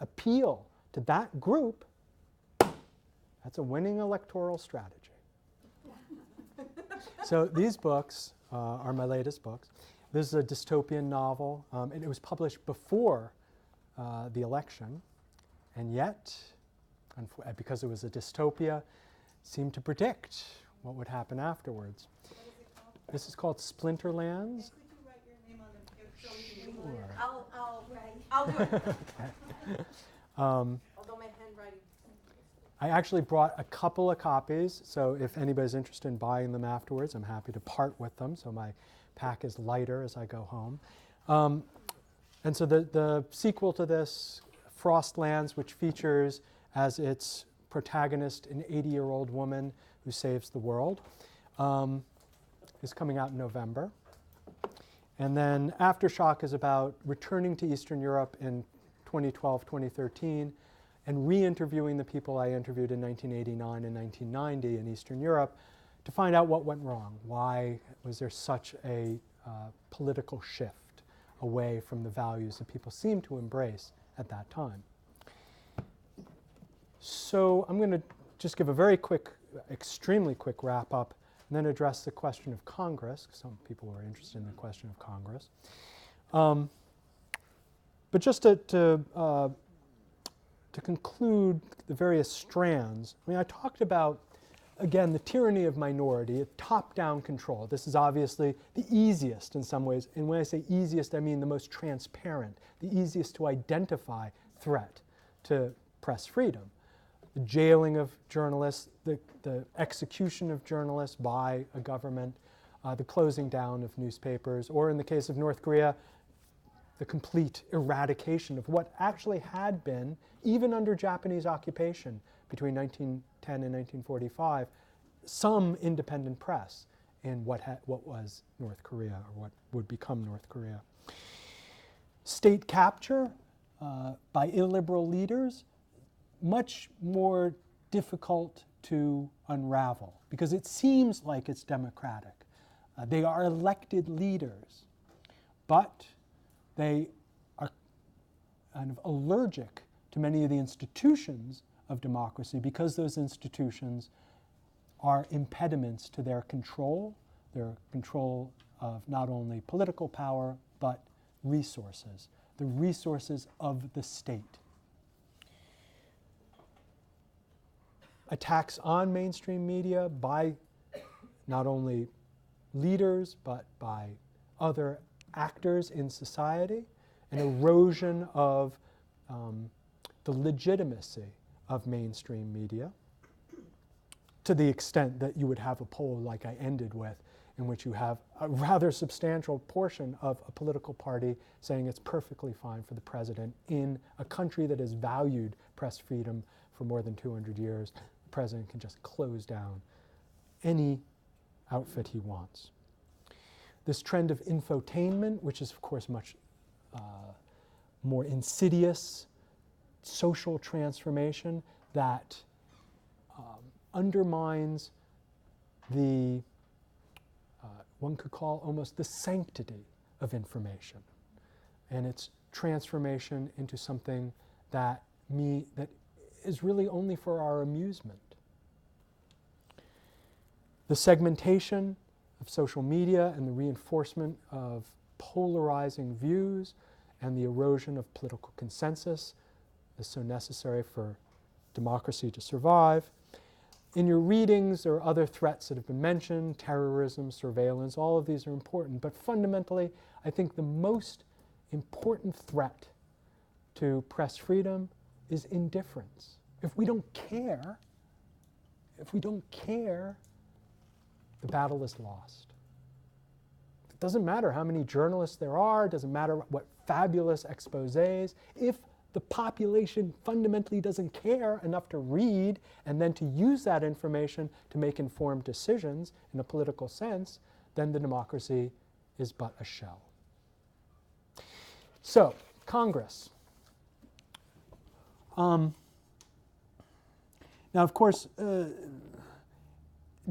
appeal to that group, that's a winning electoral strategy. So these books are my latest books. This is a dystopian novel, and it was published before the election, and yet, because it was a dystopia, seemed to predict what would happen afterwards. This is called Splinterlands. Could you write your name on the picture? Sure. I'll do it. Okay. Although my handwriting. I actually brought a couple of copies, so if anybody's interested in buying them afterwards, I'm happy to part with them, so my pack is lighter as I go home. And so the sequel to this, Frostlands, which features as its protagonist an 80-year-old woman who saves the world, is coming out in November. And then Aftershock is about returning to Eastern Europe in 2012, 2013, and re-interviewing the people I interviewed in 1989 and 1990 in Eastern Europe to find out what went wrong. Why was there such a political shift away from the values that people seemed to embrace at that time? So I'm going to just give a very quick, extremely quick wrap-up, and then address the question of Congress, because some people are interested in the question of Congress. But just to conclude the various strands, I mean, I talked about, again, the tyranny of minority, top-down control. This is obviously the easiest in some ways, and when I say easiest, I mean the most transparent, the easiest to identify threat to press freedom. The jailing of journalists, the execution of journalists by a government, the closing down of newspapers, or in the case of North Korea, the complete eradication of what actually had been, even under Japanese occupation between 1910 and 1945, some independent press in what was North Korea, or what would become North Korea. State capture by illiberal leaders, much more difficult to unravel because it seems like it's democratic. They are elected leaders, but they are kind of allergic to many of the institutions of democracy because those institutions are impediments to their control of not only political power, but resources, the resources of the state. Attacks on mainstream media by not only leaders, but by other actors in society, an erosion of the legitimacy of mainstream media, to the extent that you would have a poll like I ended with, in which you have a rather substantial portion of a political party saying it's perfectly fine for the president in a country that has valued press freedom for more than 200 years. The president can just close down any outfit he wants. This trend of infotainment, which is of course much more insidious social transformation that undermines the, one could call almost the sanctity of information and its transformation into something that is really only for our amusement. The segmentation of social media and the reinforcement of polarizing views and the erosion of political consensus is so necessary for democracy to survive. In your readings, there are other threats that have been mentioned: terrorism, surveillance. All of these are important, but fundamentally, I think the most important threat to press freedom is indifference. If we don't care, the battle is lost. It doesn't matter how many journalists there are, it doesn't matter what fabulous exposés. If the population fundamentally doesn't care enough to read and then to use that information to make informed decisions in a political sense, then the democracy is but a shell. So, Congress. Now, of course,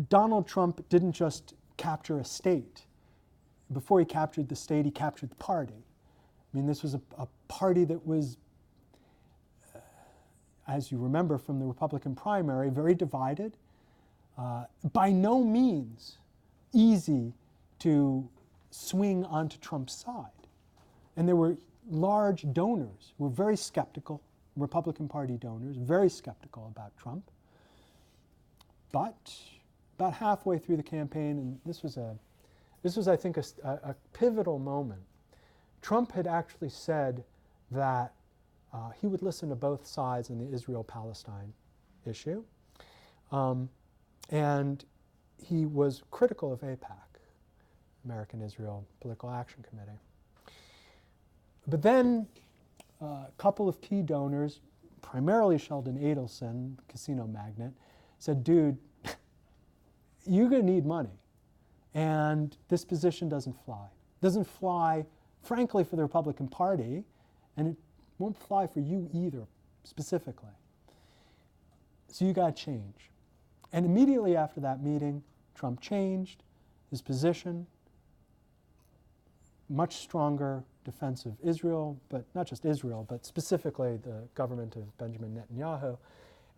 Donald Trump didn't just capture a state. Before he captured the state, he captured the party. I mean, this was a party that was, as you remember from the Republican primary, very divided, by no means easy to swing onto Trump's side. And there were large donors who were very skeptical, Republican Party donors, very skeptical about Trump. But about halfway through the campaign, and this was I think, a pivotal moment, Trump had actually said that he would listen to both sides in the Israel-Palestine issue. And he was critical of AIPAC, American Israel Political Action Committee. But then a couple of key donors, primarily Sheldon Adelson, casino magnate, said, dude, you're going to need money. And this position doesn't fly. It doesn't fly, frankly, for the Republican Party, and it won't fly for you either, specifically. So you got to change. And immediately after that meeting, Trump changed his position, much stronger defense of Israel, but not just Israel, but specifically the government of Benjamin Netanyahu.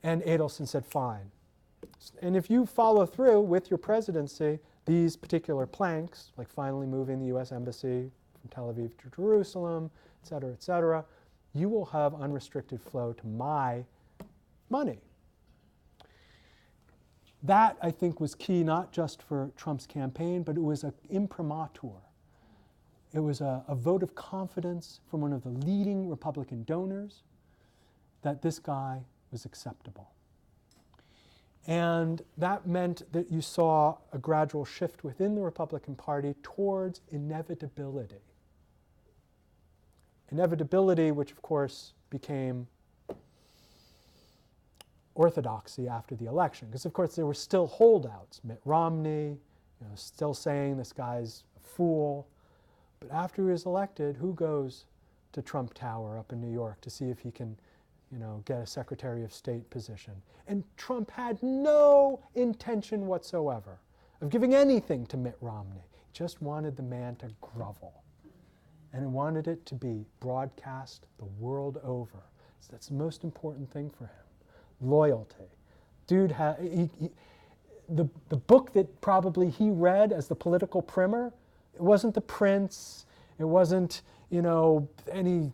And Adelson said, fine. And if you follow through with your presidency, these particular planks, like finally moving the U.S. Embassy from Tel Aviv to Jerusalem, et cetera, you will have unrestricted flow to my money. That, I think, was key not just for Trump's campaign, but it was an imprimatur. It was a vote of confidence from one of the leading Republican donors that this guy was acceptable. And that meant that you saw a gradual shift within the Republican Party towards inevitability. Inevitability, which of course became orthodoxy after the election, because of course there were still holdouts. Mitt Romney, still saying this guy's a fool. But after he was elected, who goes to Trump Tower up in New York to see if he can, get a Secretary of State position? And Trump had no intention whatsoever of giving anything to Mitt Romney. He just wanted the man to grovel. And he wanted it to be broadcast the world over. So that's the most important thing for him. Loyalty. Dude, the book that probably he read as the political primer, it wasn't The Prince, it wasn't, it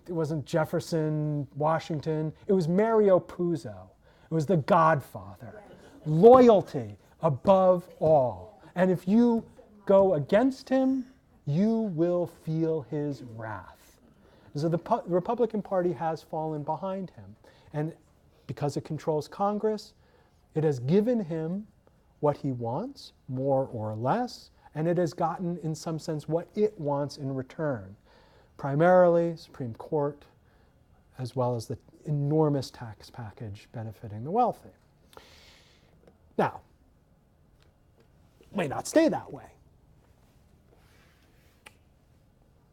wasn't Jefferson, Washington, it was Mario Puzo. It was The Godfather. Loyalty above all. And if you go against him, you will feel his wrath. So the Republican Party has fallen behind him. And because it controls Congress, it has given him what he wants, more or less, and it has gotten, in some sense, what it wants in return. Primarily, Supreme Court, as well as the enormous tax package benefiting the wealthy. Now, it may not stay that way.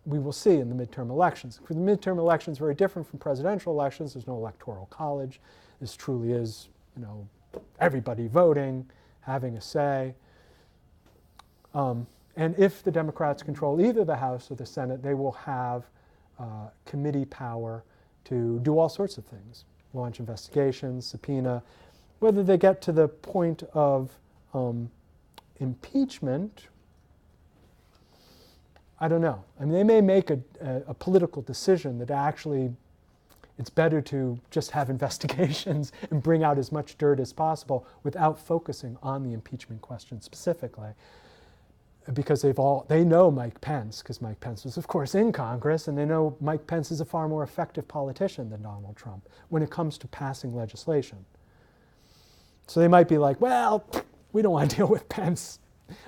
We will see in the midterm elections. For the midterm elections, very different from presidential elections. There's no electoral college. This truly is, everybody voting, having a say. And if the Democrats control either the House or the Senate, they will have committee power to do all sorts of things, launch investigations, subpoena. Whether they get to the point of impeachment, I don't know. I mean, they may make a political decision that actually it's better to just have investigations and bring out as much dirt as possible without focusing on the impeachment question specifically. Because they know Mike Pence, because Mike Pence was, of course, in Congress, and they know Mike Pence is a far more effective politician than Donald Trump when it comes to passing legislation. So they might be like, well, we don't want to deal with Pence.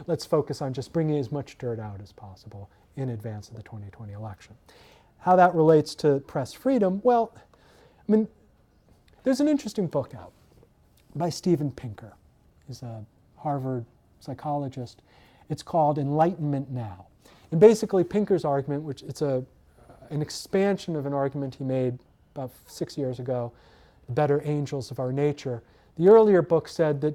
Let's focus on just bringing as much dirt out as possible in advance of the 2020 election. How that relates to press freedom, well, I mean, there's an interesting book out by Steven Pinker. He's a Harvard psychologist. It's called Enlightenment Now. And basically Pinker's argument, which it's an expansion of an argument he made about 6 years ago, The Better Angels of Our Nature. The earlier book said that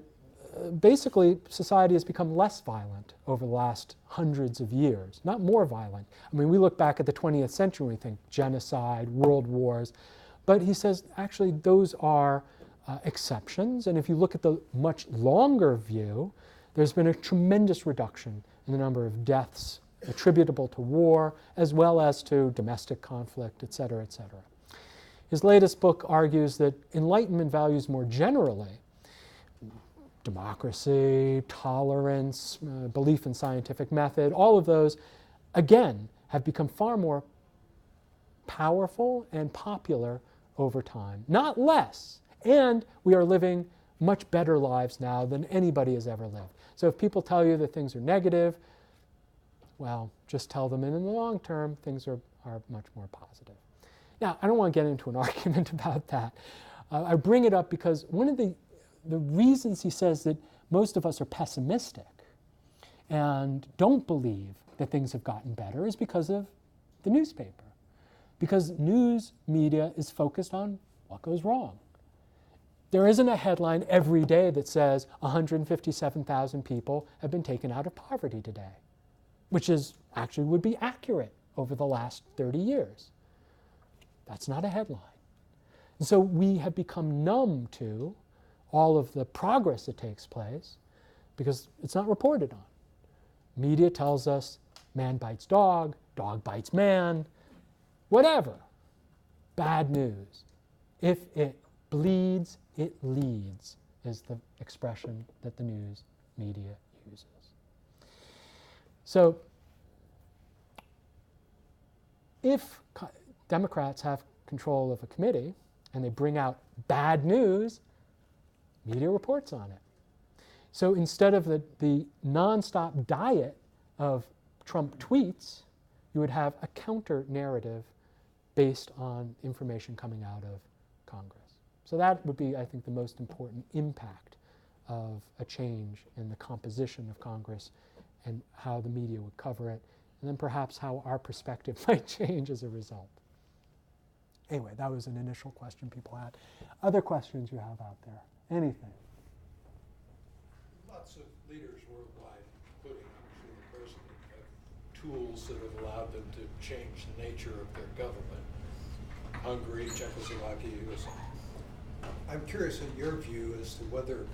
basically society has become less violent over the last hundreds of years, not more violent. I mean, we look back at the 20th century and we think genocide, world wars, but he says actually those are exceptions, and if you look at the much longer view, there's been a tremendous reduction in the number of deaths attributable to war, as well as to domestic conflict, et cetera, et cetera. His latest book argues that Enlightenment values more generally democracy, tolerance, belief in scientific method, all of those, again, have become far more powerful and popular over time, not less. And we are living much better lives now than anybody has ever lived. So if people tell you that things are negative, well, just tell them in the long term things are much more positive. Now, I don't want to get into an argument about that. I bring it up because one of the reasons he says that most of us are pessimistic and don't believe that things have gotten better is because of the newspaper. Because news media is focused on what goes wrong. There isn't a headline every day that says 157,000 people have been taken out of poverty today, which is actually would be accurate over the last 30 years. That's not a headline. And so we have become numb to all of the progress that takes place because it's not reported on. Media tells us man bites dog, dog bites man, whatever. Bad news. If it bleeds, it leads, is the expression that the news media uses. So if Democrats have control of a committee and they bring out bad news, media reports on it. So instead of the nonstop diet of Trump tweets, you would have a counter narrative based on information coming out of Congress. So that would be, I think, the most important impact of a change in the composition of Congress and how the media would cover it, and then perhaps how our perspective might change as a result. Anyway, that was an initial question people had. Other questions you have out there? Anything? Lots of leaders worldwide, including obviously the president, have tools that have allowed them to change the nature of their government. Hungary, Czechoslovakia, USA. I'm curious in your view as to whether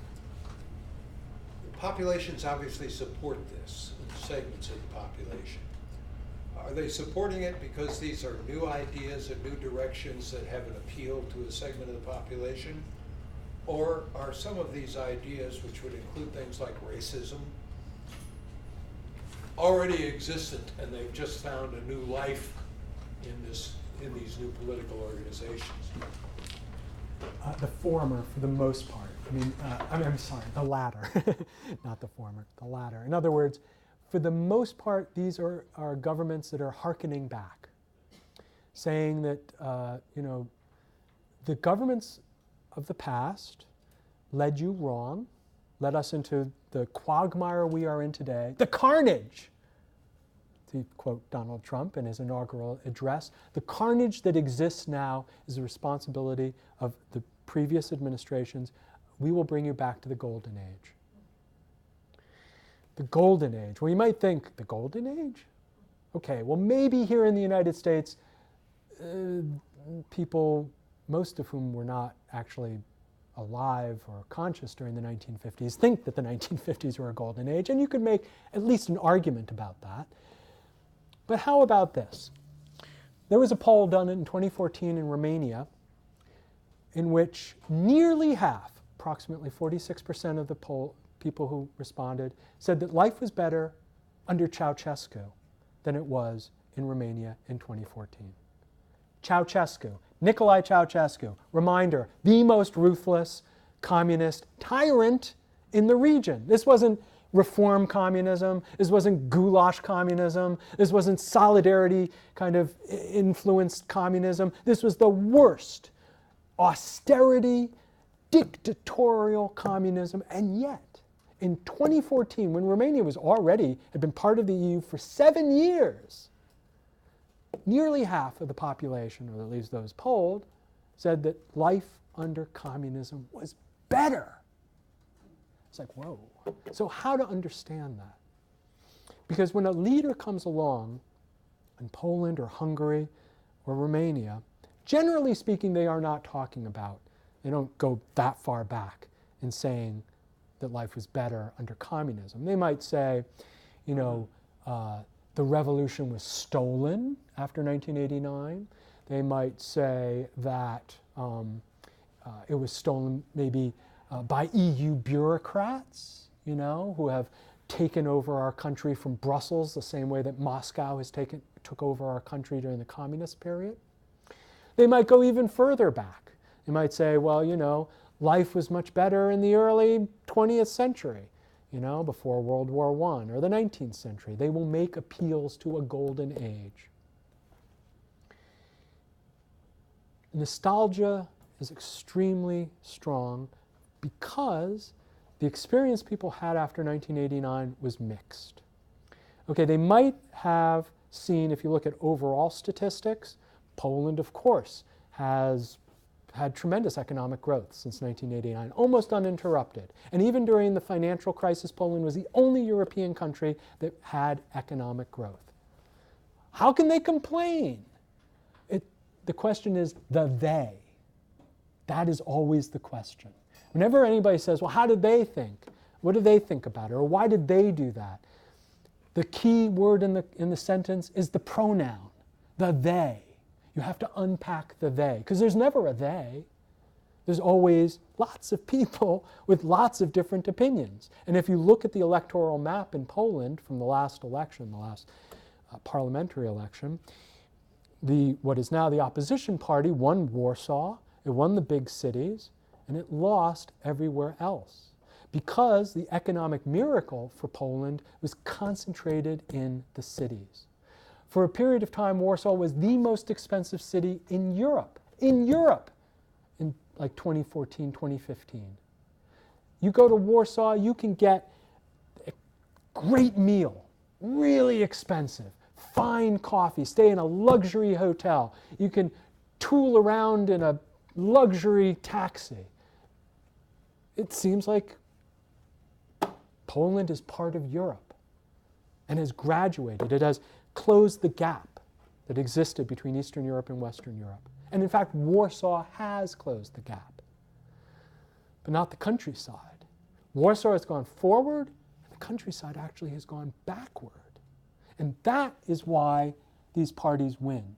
the populations obviously support this, segments of the population. Are they supporting it because these are new ideas and new directions that have an appeal to a segment of the population? Or are some of these ideas, which would include things like racism, already existent and they've just found a new life in these new political organizations? The former, for the most part. I'm sorry, the latter, not the former, the latter. In other words, for the most part, these are governments that are hearkening back, saying that the governments of the past led you wrong, led us into the quagmire we are in today, the carnage, to quote Donald Trump in his inaugural address, the carnage that exists now is the responsibility of the previous administrations. We will bring you back to the golden age. The golden age. Well, you might think, the golden age? Okay, well maybe here in the United States, people, most of whom were not actually alive or conscious during the 1950s, think that the 1950s were a golden age, and you could make at least an argument about that. But how about this? There was a poll done in 2014 in Romania in which nearly half, approximately 46% of the people who responded, said that life was better under Ceausescu than it was in Romania in 2014. Ceausescu, Nicolae Ceausescu, reminder, the most ruthless communist tyrant in the region. This wasn't reform communism, this wasn't goulash communism, this wasn't solidarity kind of influenced communism. This was the worst austerity, dictatorial communism. And yet, in 2014, when Romania had been part of the EU for 7 years, nearly half of the population, or at least those polled, said that life under communism was better. It's like, whoa. So how to understand that? Because when a leader comes along in Poland or Hungary or Romania, generally speaking, they are not talking about, they don't go that far back in saying that life was better under communism. They might say, you know, the revolution was stolen after 1989. They might say that it was stolen maybe by EU bureaucrats, you know, who have taken over our country from Brussels the same way that Moscow took over our country during the communist period. They might go even further back. They might say, well, you know, life was much better in the early 20th century, you know, before World War I, or the 19th century. They will make appeals to a golden age. Nostalgia is extremely strong because the experience people had after 1989 was mixed. Okay, they might have seen, if you look at overall statistics, Poland, of course, has had tremendous economic growth since 1989, almost uninterrupted. And even during the financial crisis, Poland was the only European country that had economic growth. How can they complain? The question is the they. That is always the question. Whenever anybody says, well, how did they think? What do they think about it? Or why did they do that? The key word in the sentence is the pronoun, the they. You have to unpack the they, because there's never a they. There's always lots of people with lots of different opinions. And if you look at the electoral map in Poland from the last election, the last parliamentary election, what is now the opposition party won Warsaw, it won the big cities, and it lost everywhere else. Because the economic miracle for Poland was concentrated in the cities. For a period of time, Warsaw was the most expensive city in Europe, in like 2014, 2015. You go to Warsaw, you can get a great meal, really expensive, fine coffee, stay in a luxury hotel. You can tool around in a luxury taxi. It seems like Poland is part of Europe and has graduated. It has closed the gap that existed between Eastern Europe and Western Europe. And in fact, Warsaw has closed the gap, but not the countryside. Warsaw has gone forward, and the countryside actually has gone backward. And that is why these parties win.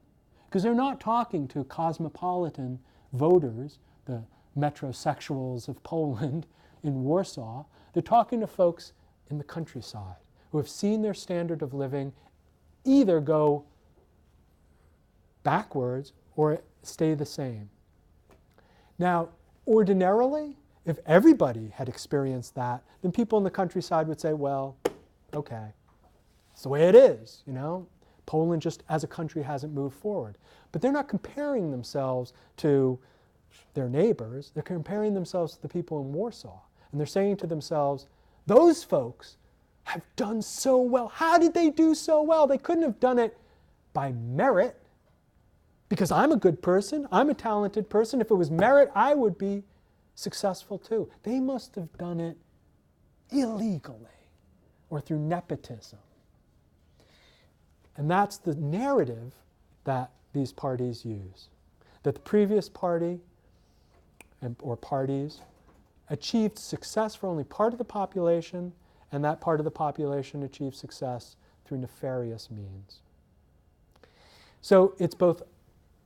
Because they're not talking to cosmopolitan voters, the metrosexuals of Poland in Warsaw. They're talking to folks in the countryside who have seen their standard of living either go backwards or stay the same. Now, ordinarily, if everybody had experienced that, then people in the countryside would say, well, okay, it's the way it is, you know. Poland just as a country hasn't moved forward. But they're not comparing themselves to their neighbors. They're comparing themselves to the people in Warsaw. And they're saying to themselves, those folks have done so well. How did they do so well? They couldn't have done it by merit, because I'm a good person, I'm a talented person. If it was merit, I would be successful too. They must have done it illegally or through nepotism. And that's the narrative that these parties use. that the previous party or parties achieved success for only part of the population, and that part of the population achieved success through nefarious means. So it's both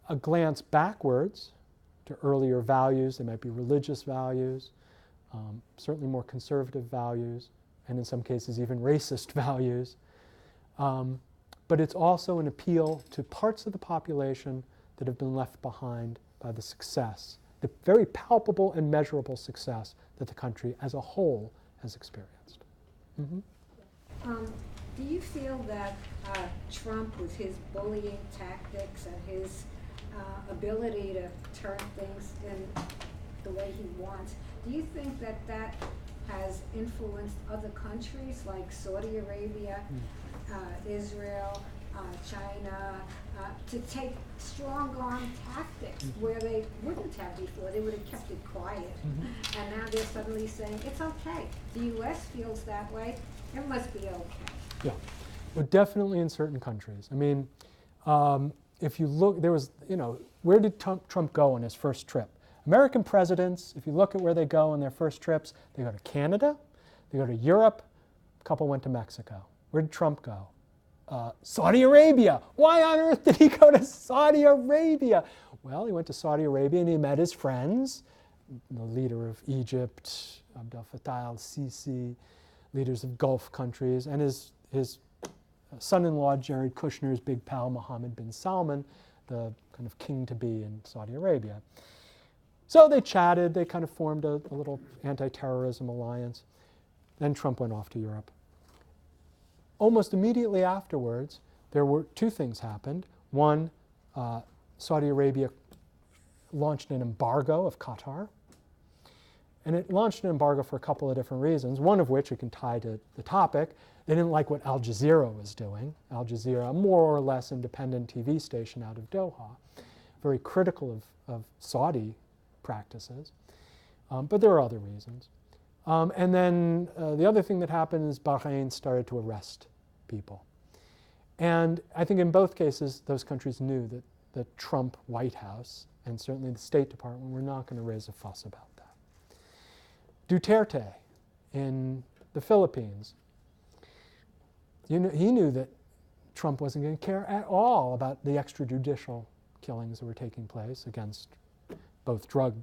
a glance backwards to earlier values. They might be religious values, certainly more conservative values, and in some cases even racist values. But it's also an appeal to parts of the population that have been left behind by the success, the very palpable and measurable success that the country as a whole has experienced. Mm-hmm. Do you feel that Trump, with his bullying tactics and his ability to turn things in the way he wants, do you think that that has influenced other countries like Saudi Arabia, Israel, China, to take strong-arm tactics where they wouldn't have before? They would have kept it quiet. And now they're suddenly saying, it's okay. The U.S. feels that way. It must be okay. Yeah, well, definitely in certain countries. I mean, if you look, there was, where did Trump go on his first trip? American presidents, if you look at where they go on their first trips, they go to Canada, they go to Europe, a couple went to Mexico. Where did Trump go? Saudi Arabia. Why on earth did he go to Saudi Arabia? Well, he went to Saudi Arabia and he met his friends, the leader of Egypt, Abdel Fattah al-Sisi, leaders of Gulf countries, and his son-in-law, Jared Kushner's big pal, Mohammed bin Salman, the kind of king-to-be in Saudi Arabia. So they chatted, they kind of formed a little anti-terrorism alliance. Then Trump went off to Europe. Almost immediately afterwards, there were two things happened. One, Saudi Arabia launched an embargo of Qatar. And it launched an embargo for a couple of different reasons, one of which it can tie to the topic. They didn't like what Al Jazeera was doing. Al Jazeera, a more or less independent TV station out of Doha, very critical of Saudi practices. But there are other reasons. And then the other thing that happened is Bahrain started to arrest people. And I think in both cases, those countries knew that the Trump White House and certainly the State Department were not going to raise a fuss about that. Duterte in the Philippines, he knew that Trump wasn't going to care at all about the extrajudicial killings that were taking place against both drug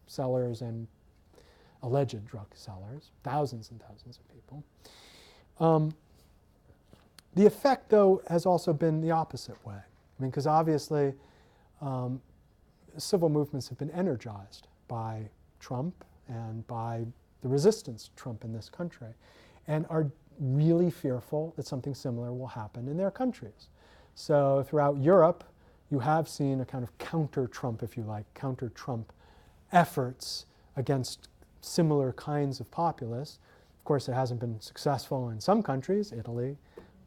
sellers and alleged drug sellers, thousands and thousands of people. The effect, though, has also been the opposite way. I mean, because obviously civil movements have been energized by Trump and by the resistance to Trump in this country, and are really fearful that something similar will happen in their countries. So throughout Europe, you have seen a kind of counter-Trump, if you like, counter-Trump efforts against similar kinds of populists. Of course, it hasn't been successful in some countries, Italy,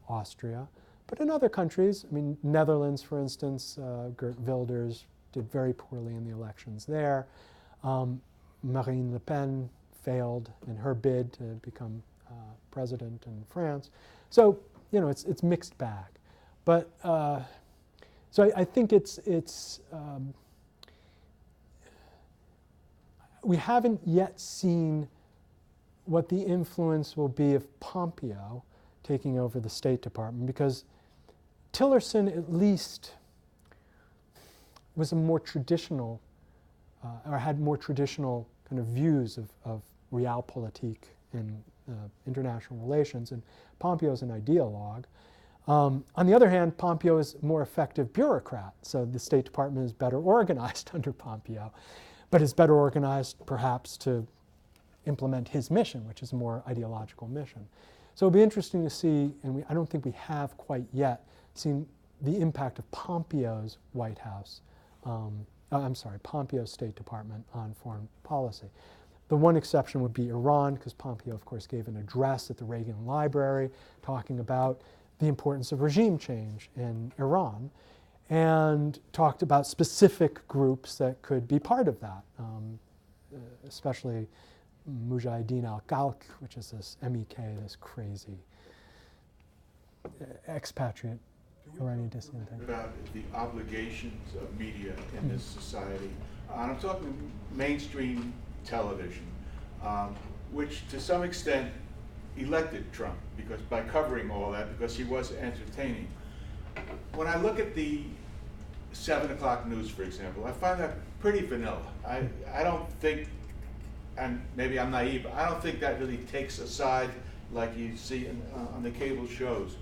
Austria, but in other countries, I mean, Netherlands, for instance, Geert Wilders did very poorly in the elections there. Marine Le Pen failed in her bid to become president in France. So, it's mixed bag. But, so I think we haven't yet seen what the influence will be of Pompeo taking over the State Department, because Tillerson at least was a more traditional, or had more traditional kind of views of realpolitik in international relations, and Pompeo is an ideologue. On the other hand, Pompeo is a more effective bureaucrat, so the State Department is better organized under Pompeo, but is better organized perhaps to implement his mission, which is a more ideological mission. So it'll be interesting to see, and I don't think we have quite yet seen the impact of Pompeo's White House, Pompeo's State Department on foreign policy. The one exception would be Iran, because Pompeo, of course, gave an address at the Reagan Library talking about the importance of regime change in Iran, and talked about specific groups that could be part of that, especially Mujahideen al-Khalq, which is this MEK, this crazy expatriate or any dissenting. About the obligations of media in this society, and I'm talking mainstream television, which to some extent elected Trump because by covering all that, because he was entertaining. When I look at the 7 o'clock news, for example, I find that pretty vanilla. I don't think, and maybe I'm naive, but I don't think that really takes a side like you see on the cable shows.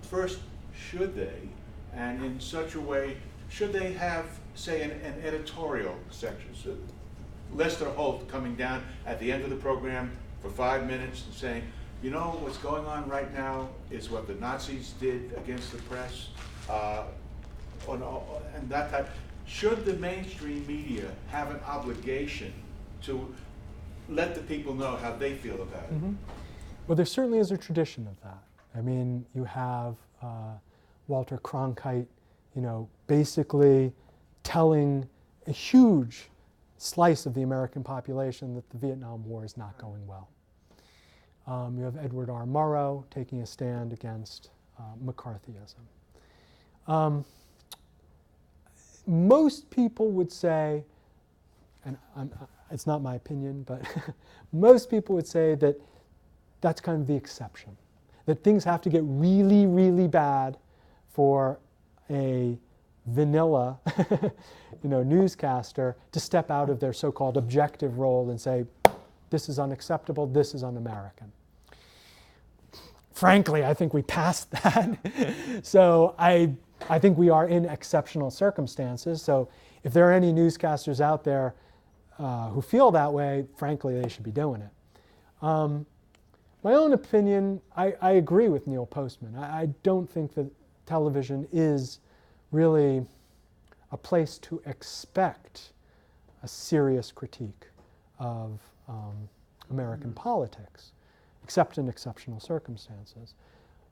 First, should they, and in such a way, should they have, say, an editorial section? So Lester Holt coming down at the end of the program for 5 minutes and saying, you know, what's going on right now is what the Nazis did against the press, and that type. Should the mainstream media have an obligation to let the people know how they feel about it? Mm-hmm. Well, there certainly is a tradition of that. I mean, you have Walter Cronkite, you know, basically telling a huge slice of the American population that the Vietnam War is not going well. You have Edward R. Murrow taking a stand against McCarthyism. Most people would say, and it's not my opinion, but most people would say that that's kind of the exception. That things have to get really, really bad for a vanilla newscaster to step out of their so-called objective role and say, this is unacceptable, this is un-American. Frankly, I think we passed that. So I think we are in exceptional circumstances. So if there are any newscasters out there who feel that way, frankly, they should be doing it. My own opinion, I agree with Neil Postman. I don't think that television is really a place to expect a serious critique of American politics, except in exceptional circumstances.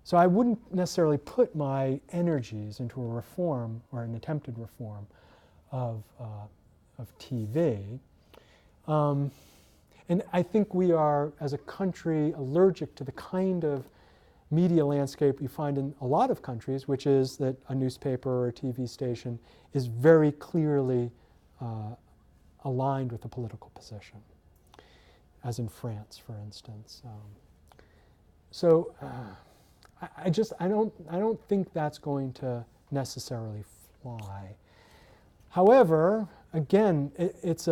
So I wouldn't necessarily put my energies into a reform or an attempted reform of TV. And I think we are, as a country, allergic to the kind of media landscape you find in a lot of countries, which is that a newspaper or a TV station is very clearly aligned with a political position, as in France, for instance. I don't think that's going to necessarily fly. However, again, it's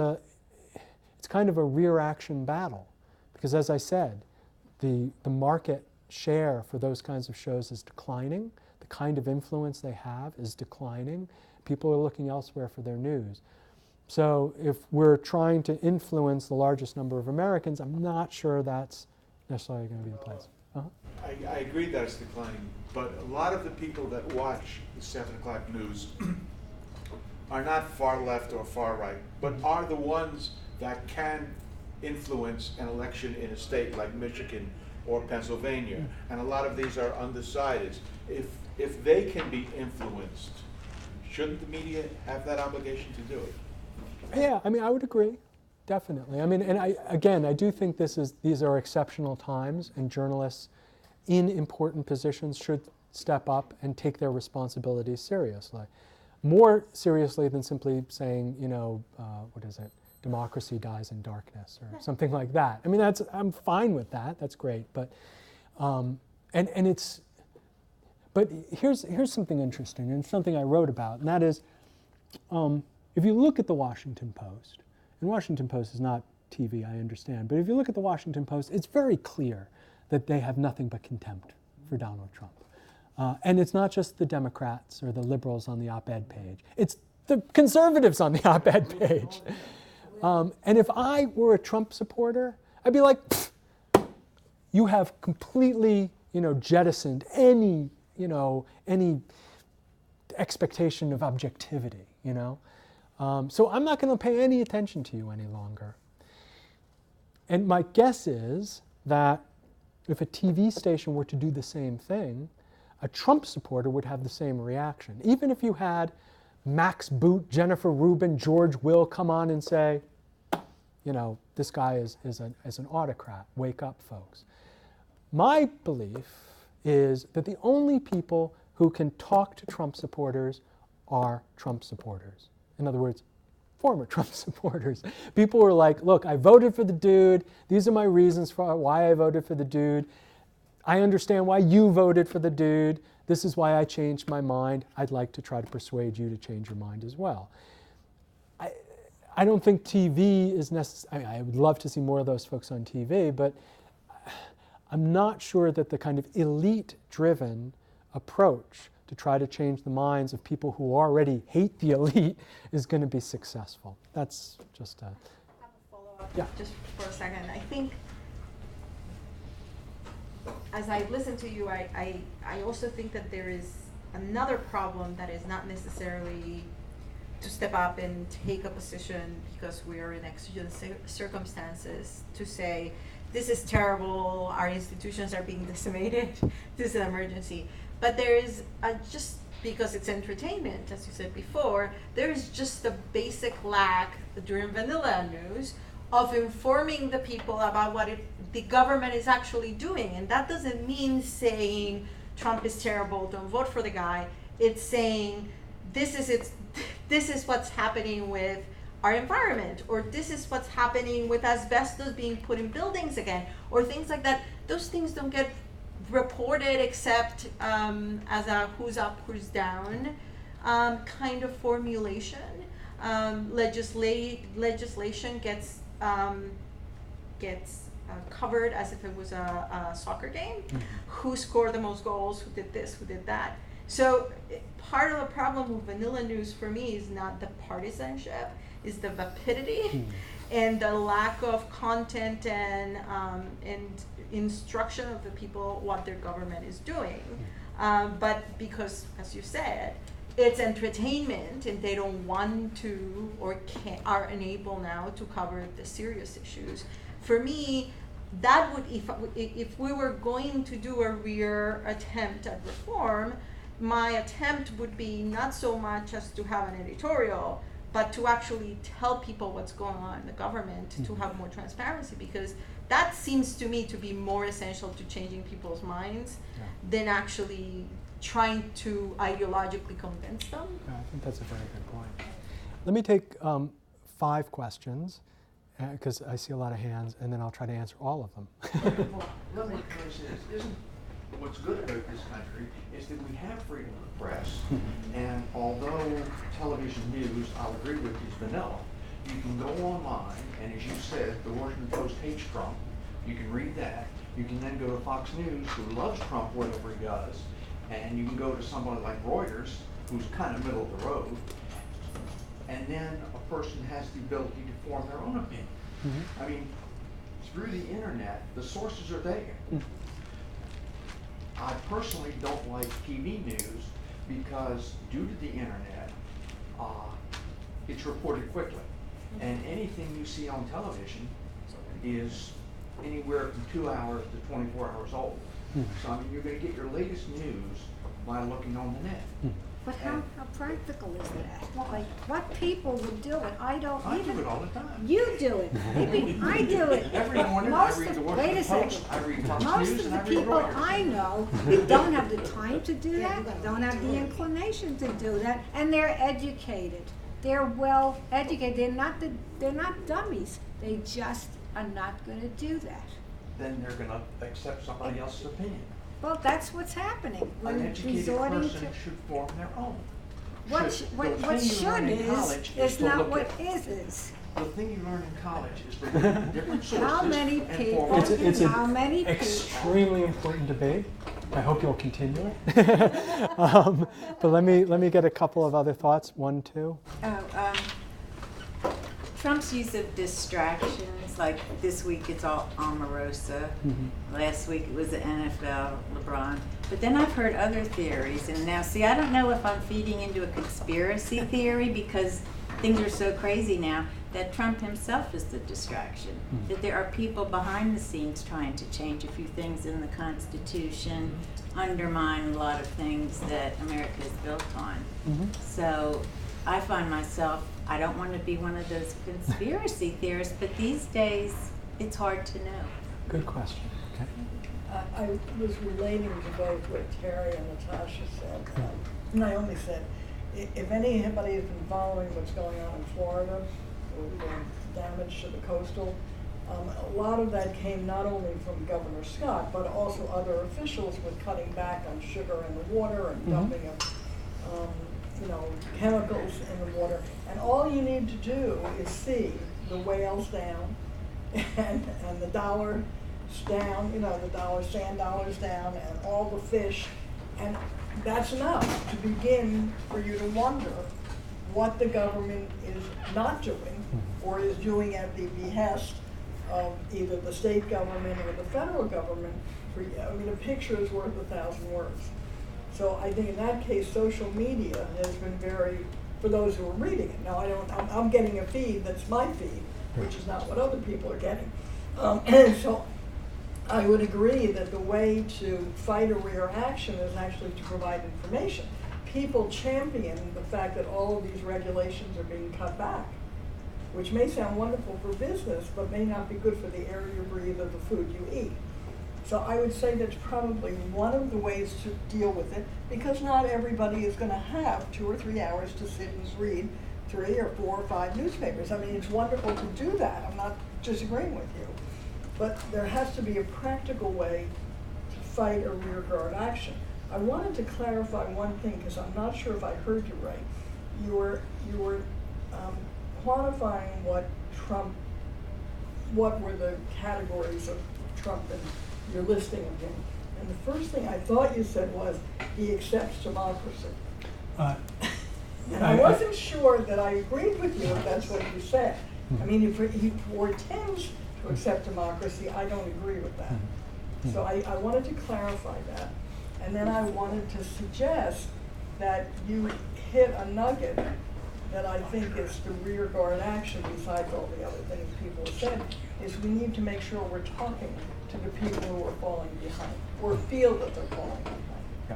kind of a rear action battle, because as I said, the market share for those kinds of shows is declining. The kind of influence they have is declining. People are looking elsewhere for their news. So if we're trying to influence the largest number of Americans, I'm not sure that's necessarily going to be the place. I agree that it's declining, but a lot of the people that watch the 7 o'clock news are not far left or far right, but are the ones that can influence an election in a state like Michigan or Pennsylvania. And a lot of these are undecideds. If they can be influenced, shouldn't the media have that obligation to do it? Yeah, I mean, I would agree, definitely. I mean, and I do think these are exceptional times, and journalists in important positions should step up and take their responsibilities seriously. More seriously than simply saying, what is it? Democracy dies in darkness, or something like that. I mean, I'm fine with that. That's great, but here's something interesting, and something I wrote about, and that is, if you look at the Washington Post, and Washington Post is not TV, I understand, but if you look at the Washington Post, it's very clear that they have nothing but contempt for Donald Trump, and it's not just the Democrats or the liberals on the op-ed page; it's the conservatives on the op-ed page. And if I were a Trump supporter, I'd be like, you have completely, jettisoned any expectation of objectivity, So I'm not going to pay any attention to you any longer. And my guess is that if a TV station were to do the same thing, a Trump supporter would have the same reaction. Even if you had Max Boot, Jennifer Rubin, George Will come on and say, this guy is an autocrat. Wake up, folks. My belief is that the only people who who can talk to Trump supporters are Trump supporters. In other words, former Trump supporters. People were like, look, I voted for the dude. These are my reasons for why I voted for the dude. I understand why you voted for the dude. This is why I changed my mind. I'd like to try to persuade you to change your mind as well. I don't think TV is necessary. I would love to see more of those folks on TV, but I'm not sure that the kind of elite-driven approach to try to change the minds of people who already hate the elite is going to be successful. That's just a... I have a follow-up, Yeah. just for a second. I think as I listen to you, I also think that there is another problem that is not necessarily to step up and take a position because we are in exigent circumstances to say, this is terrible, our institutions are being decimated, this is an emergency. But there is, just because it's entertainment, as you said before, there is just a basic lack during vanilla news of informing the people about what the government is actually doing. And that doesn't mean saying Trump is terrible, don't vote for the guy. It's saying this is what's happening with our environment, or this is what's happening with asbestos being put in buildings again, or things like that. Those things don't get reported except as a who's up, who's down kind of formulation. Legislation gets covered as if it was a soccer game. Mm-hmm. Who scored the most goals, who did this, who did that. So part of the problem with vanilla news for me is not the partisanship, is the vapidity and the lack of content and instruction of the people what their government is doing. But because, as you said, it's entertainment and they don't want to or are unable now to cover the serious issues. For me, that would, if we were going to do a real attempt at reform, my attempt would be not so much as to have an editorial, but to actually tell people what's going on in the government, to have more transparency, because that seems to me to be more essential to changing people's minds than actually trying to ideologically convince them. Yeah, I think that's a very good point. Let me take 5 questions, because I see a lot of hands, and then I'll try to answer all of them. Well, let me say this. Isn't what's good about this country is that we have freedom of the press, and although television news, I'll agree with, is vanilla, you can go online, and as you said, the Washington Post hates Trump. You can read that. You can then go to Fox News, who loves Trump, whatever he does, and you can go to somebody like Reuters, who's kind of middle of the road, and then a person has the ability to form their own opinion. I mean, through the internet, the sources are there. I personally don't like TV news because due to the internet, it's reported quickly. And anything you see on television is anywhere from 2 hours to 24 hours old. So I mean, you're going to get your latest news by looking on the net. But how practical is that? Like, what people would do it? I don't I even. do it all the time. You do it. Maybe I do it. Every morning Most I read of- the wait a Washington Post, second. I read Fox Most News, of and the I read people Reuters. I know don't have the time to do that, don't have the inclination to do that, and they're educated. They're well educated. They're not dummies. They just are not going to do that. Then they're going to accept somebody else's opinion. Well, that's what's happening. An We're educated resorting person to should form their own. what The thing you learn should in college is to not look what at- is. The thing you learn in college is to look at different sources How many and people? form It's an How many people? extremely important debate. I hope you'll continue it. But let me get a couple of other thoughts. 1, 2. Trump's use of distractions, like this week it's all Omarosa, last week it was the NFL, LeBron. But then I've heard other theories, and now, see, I don't know if I'm feeding into a conspiracy theory because things are so crazy now, that Trump himself is the distraction. That there are people behind the scenes trying to change a few things in the Constitution, undermine a lot of things that America is built on. So I find myself, I don't want to be one of those conspiracy theorists, but these days it's hard to know. Good question. Okay. I was relating to both what Terry and Natasha said. Naomi said, if anybody has been following what's going on in Florida, with the damage to the coastal, a lot of that came not only from Governor Scott, but also other officials with cutting back on sugar in the water and dumping of, chemicals in the water. And all you need to do is see the whales down and the dollars down, sand dollars down, and all the fish, and that's enough to begin for you to wonder what the government is not doing or is doing at the behest of either the state government or the federal government. A picture is worth 1,000 words. So I think in that case, social media has been very, for those who are reading it. Now I'm getting a feed that's my feed, which is not what other people are getting. And so I would agree that the way to fight a reaction is actually to provide information. People champion the fact that all of these regulations are being cut back, which may sound wonderful for business, but may not be good for the air you breathe or the food you eat. So I would say that's probably one of the ways to deal with it, because not everybody is going to have 2 or 3 hours to sit and read 3 or 4 or 5 newspapers. It's wonderful to do that. I'm not disagreeing with you. But there has to be a practical way to fight a rearguard action. I wanted to clarify one thing, because I'm not sure if I heard you right. You were quantifying what were the categories of Trump and your listing of him. And the first thing I thought you said was he accepts democracy. And I wasn't sure that I agreed with you if that's what you said. If he pretends to accept democracy, I don't agree with that. So I wanted to clarify that. And then I wanted to suggest that you hit a nugget that I think is the rearguard action, besides all the other things people have said, is we need to make sure we're talking to the people who are falling behind, or feel that they're falling behind. Yeah.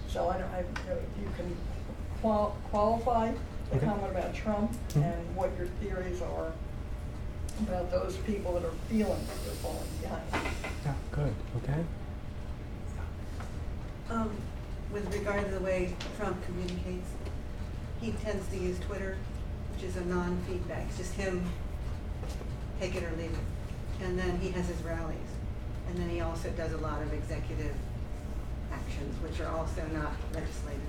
So if you can qualify the comment about Trump and what your theories are about those people that are feeling that they're falling behind. Yeah, good. Okay. With regard to the way Trump communicates, he tends to use Twitter, which is a non-feedback. It's just him, take it or leave it. And then he has his rallies. And then he also does a lot of executive actions, which are also not legislative.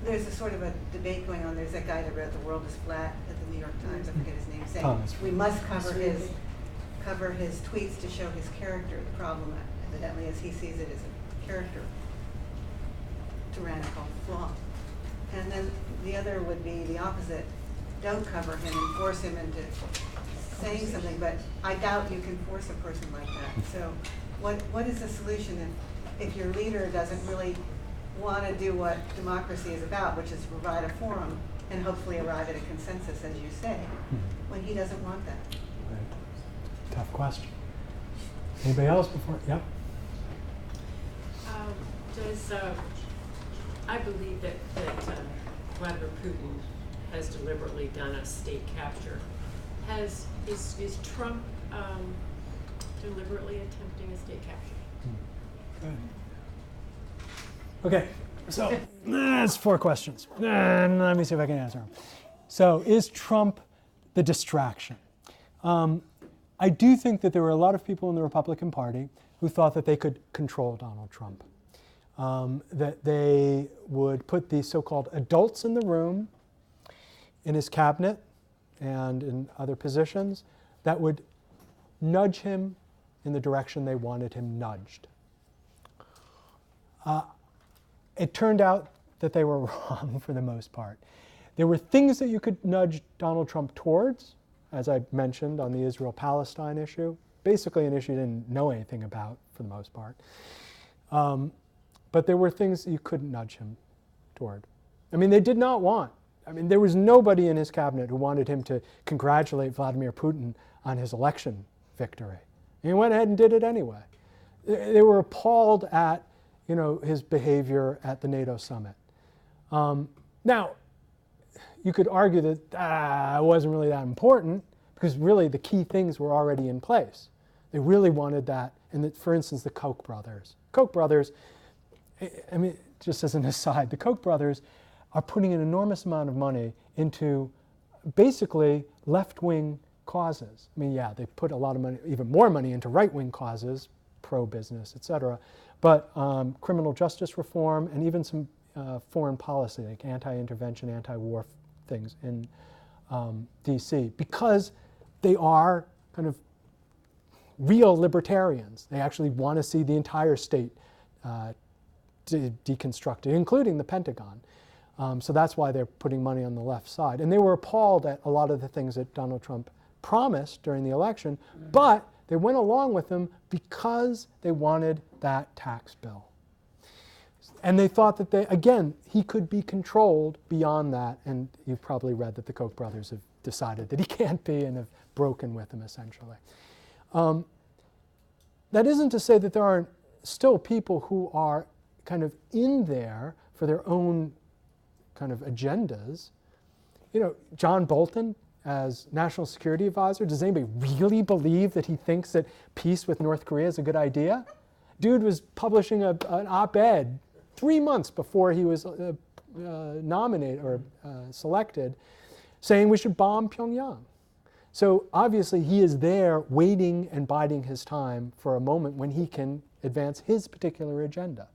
There's a sort of a debate going on. There's that guy that wrote "The World is Flat" at the New York Times. I forget his name. Saying Thomas. we must cover his tweets to show his character. The problem, evidently, is he sees it as a character tyrannical flaw. And then the other would be the opposite. Don't cover him and force him into saying something, but I doubt you can force a person like that. So what is the solution if your leader doesn't really want to do what democracy is about, which is to provide a forum and hopefully arrive at a consensus, as you say, when he doesn't want that? Right. Tough question. Anybody else before? Yep. I believe that Vladimir Putin has deliberately done a state capture. Is Trump deliberately attempting a state capture? Good. Okay, so that's 4 questions. And let me see if I can answer them. So, is Trump the distraction? I do think that there were a lot of people in the Republican Party who thought that they could control Donald Trump. That they would put these so-called adults in the room, in his cabinet and in other positions, that would nudge him in the direction they wanted him nudged. It turned out that they were wrong for the most part. There were things that you could nudge Donald Trump towards, as I mentioned on the Israel-Palestine issue, basically an issue he didn't know anything about for the most part. But there were things that you couldn't nudge him toward. They did not want. There was nobody in his cabinet who wanted him to congratulate Vladimir Putin on his election victory. And he went ahead and did it anyway. They were appalled at, his behavior at the NATO summit. Now, you could argue that it wasn't really that important, because really the key things were already in place. They really wanted that And that, for instance, the Koch brothers. Koch brothers, I mean, just as an aside, the Koch brothers are putting an enormous amount of money into basically left-wing causes. I mean, yeah, they put a lot of money, even more money, into right-wing causes, pro-business, et cetera, but criminal justice reform and even some foreign policy, like anti-intervention, anti-war things in D.C., because they are kind of real libertarians. They actually want to see the entire state deconstructed, including the Pentagon. So that's why they're putting money on the left side. And they were appalled at a lot of the things that Donald Trump promised during the election, but they went along with them because they wanted that tax bill. And they thought that again, he could be controlled beyond that. And you've probably read that the Koch brothers have decided that he can't be and have broken with him, essentially. That isn't to say that there aren't still people who are kind of in there for their own kind of agendas. You know, John Bolton as National Security Advisor, does anybody really believe that he thinks that peace with North Korea is a good idea? Dude was publishing an op-ed 3 months before he was nominated or selected, saying we should bomb Pyongyang. So obviously he is there waiting and biding his time for a moment when he can advance his particular agenda.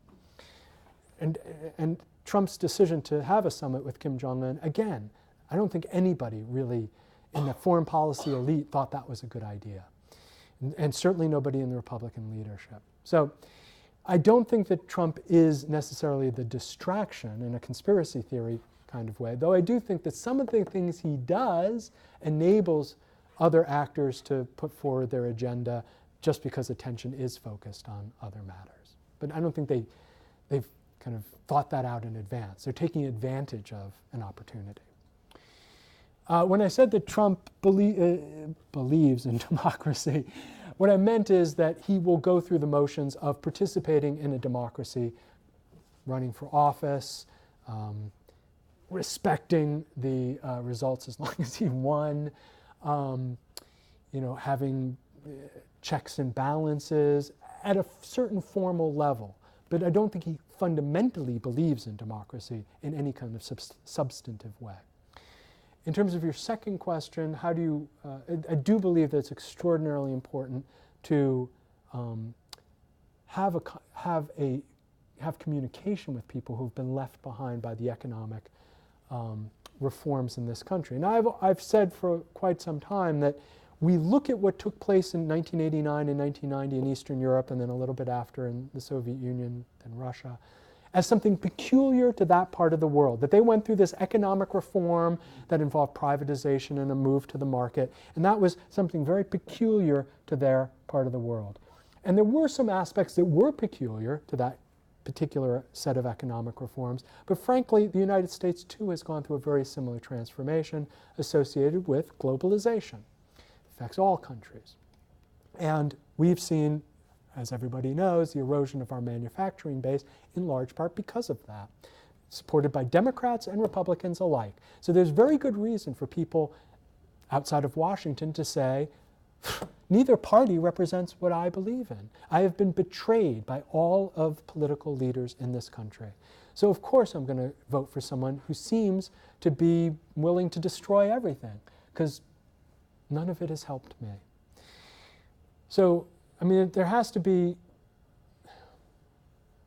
And Trump's decision to have a summit with Kim Jong-un, again, I don't think anybody really in the foreign policy elite thought that was a good idea. And certainly nobody in the Republican leadership. So I don't think that Trump is necessarily the distraction in a conspiracy theory kind of way, though I do think that some of the things he does enables other actors to put forward their agenda just because attention is focused on other matters. But I don't think they've kind of thought that out in advance. They're taking advantage of an opportunity. When I said that Trump believes in democracy, what I meant is that he will go through the motions of participating in a democracy, running for office, respecting the results as long as he won, you know, having checks and balances at a certain formal level. But I don't think he fundamentally believes in democracy in any kind of substantive way. In terms of your second question, how do you, I do believe that it's extraordinarily important to have communication with people who've been left behind by the economic reforms in this country. And I've said for quite some time that we look at what took place in 1989 and 1990 in Eastern Europe and then a little bit after in the Soviet Union and Russia as something peculiar to that part of the world, that they went through this economic reform that involved privatization and a move to the market, and that was something very peculiar to their part of the world. And there were some aspects that were peculiar to that particular set of economic reforms, but frankly, the United States too has gone through a very similar transformation associated with globalization. It affects all countries. And we've seen, as everybody knows, the erosion of our manufacturing base in large part because of that, supported by Democrats and Republicans alike. So there's very good reason for people outside of Washington to say, neither party represents what I believe in. I have been betrayed by all of political leaders in this country. So of course I'm going to vote for someone who seems to be willing to destroy everything, because none of it has helped me. So I mean, there has to be,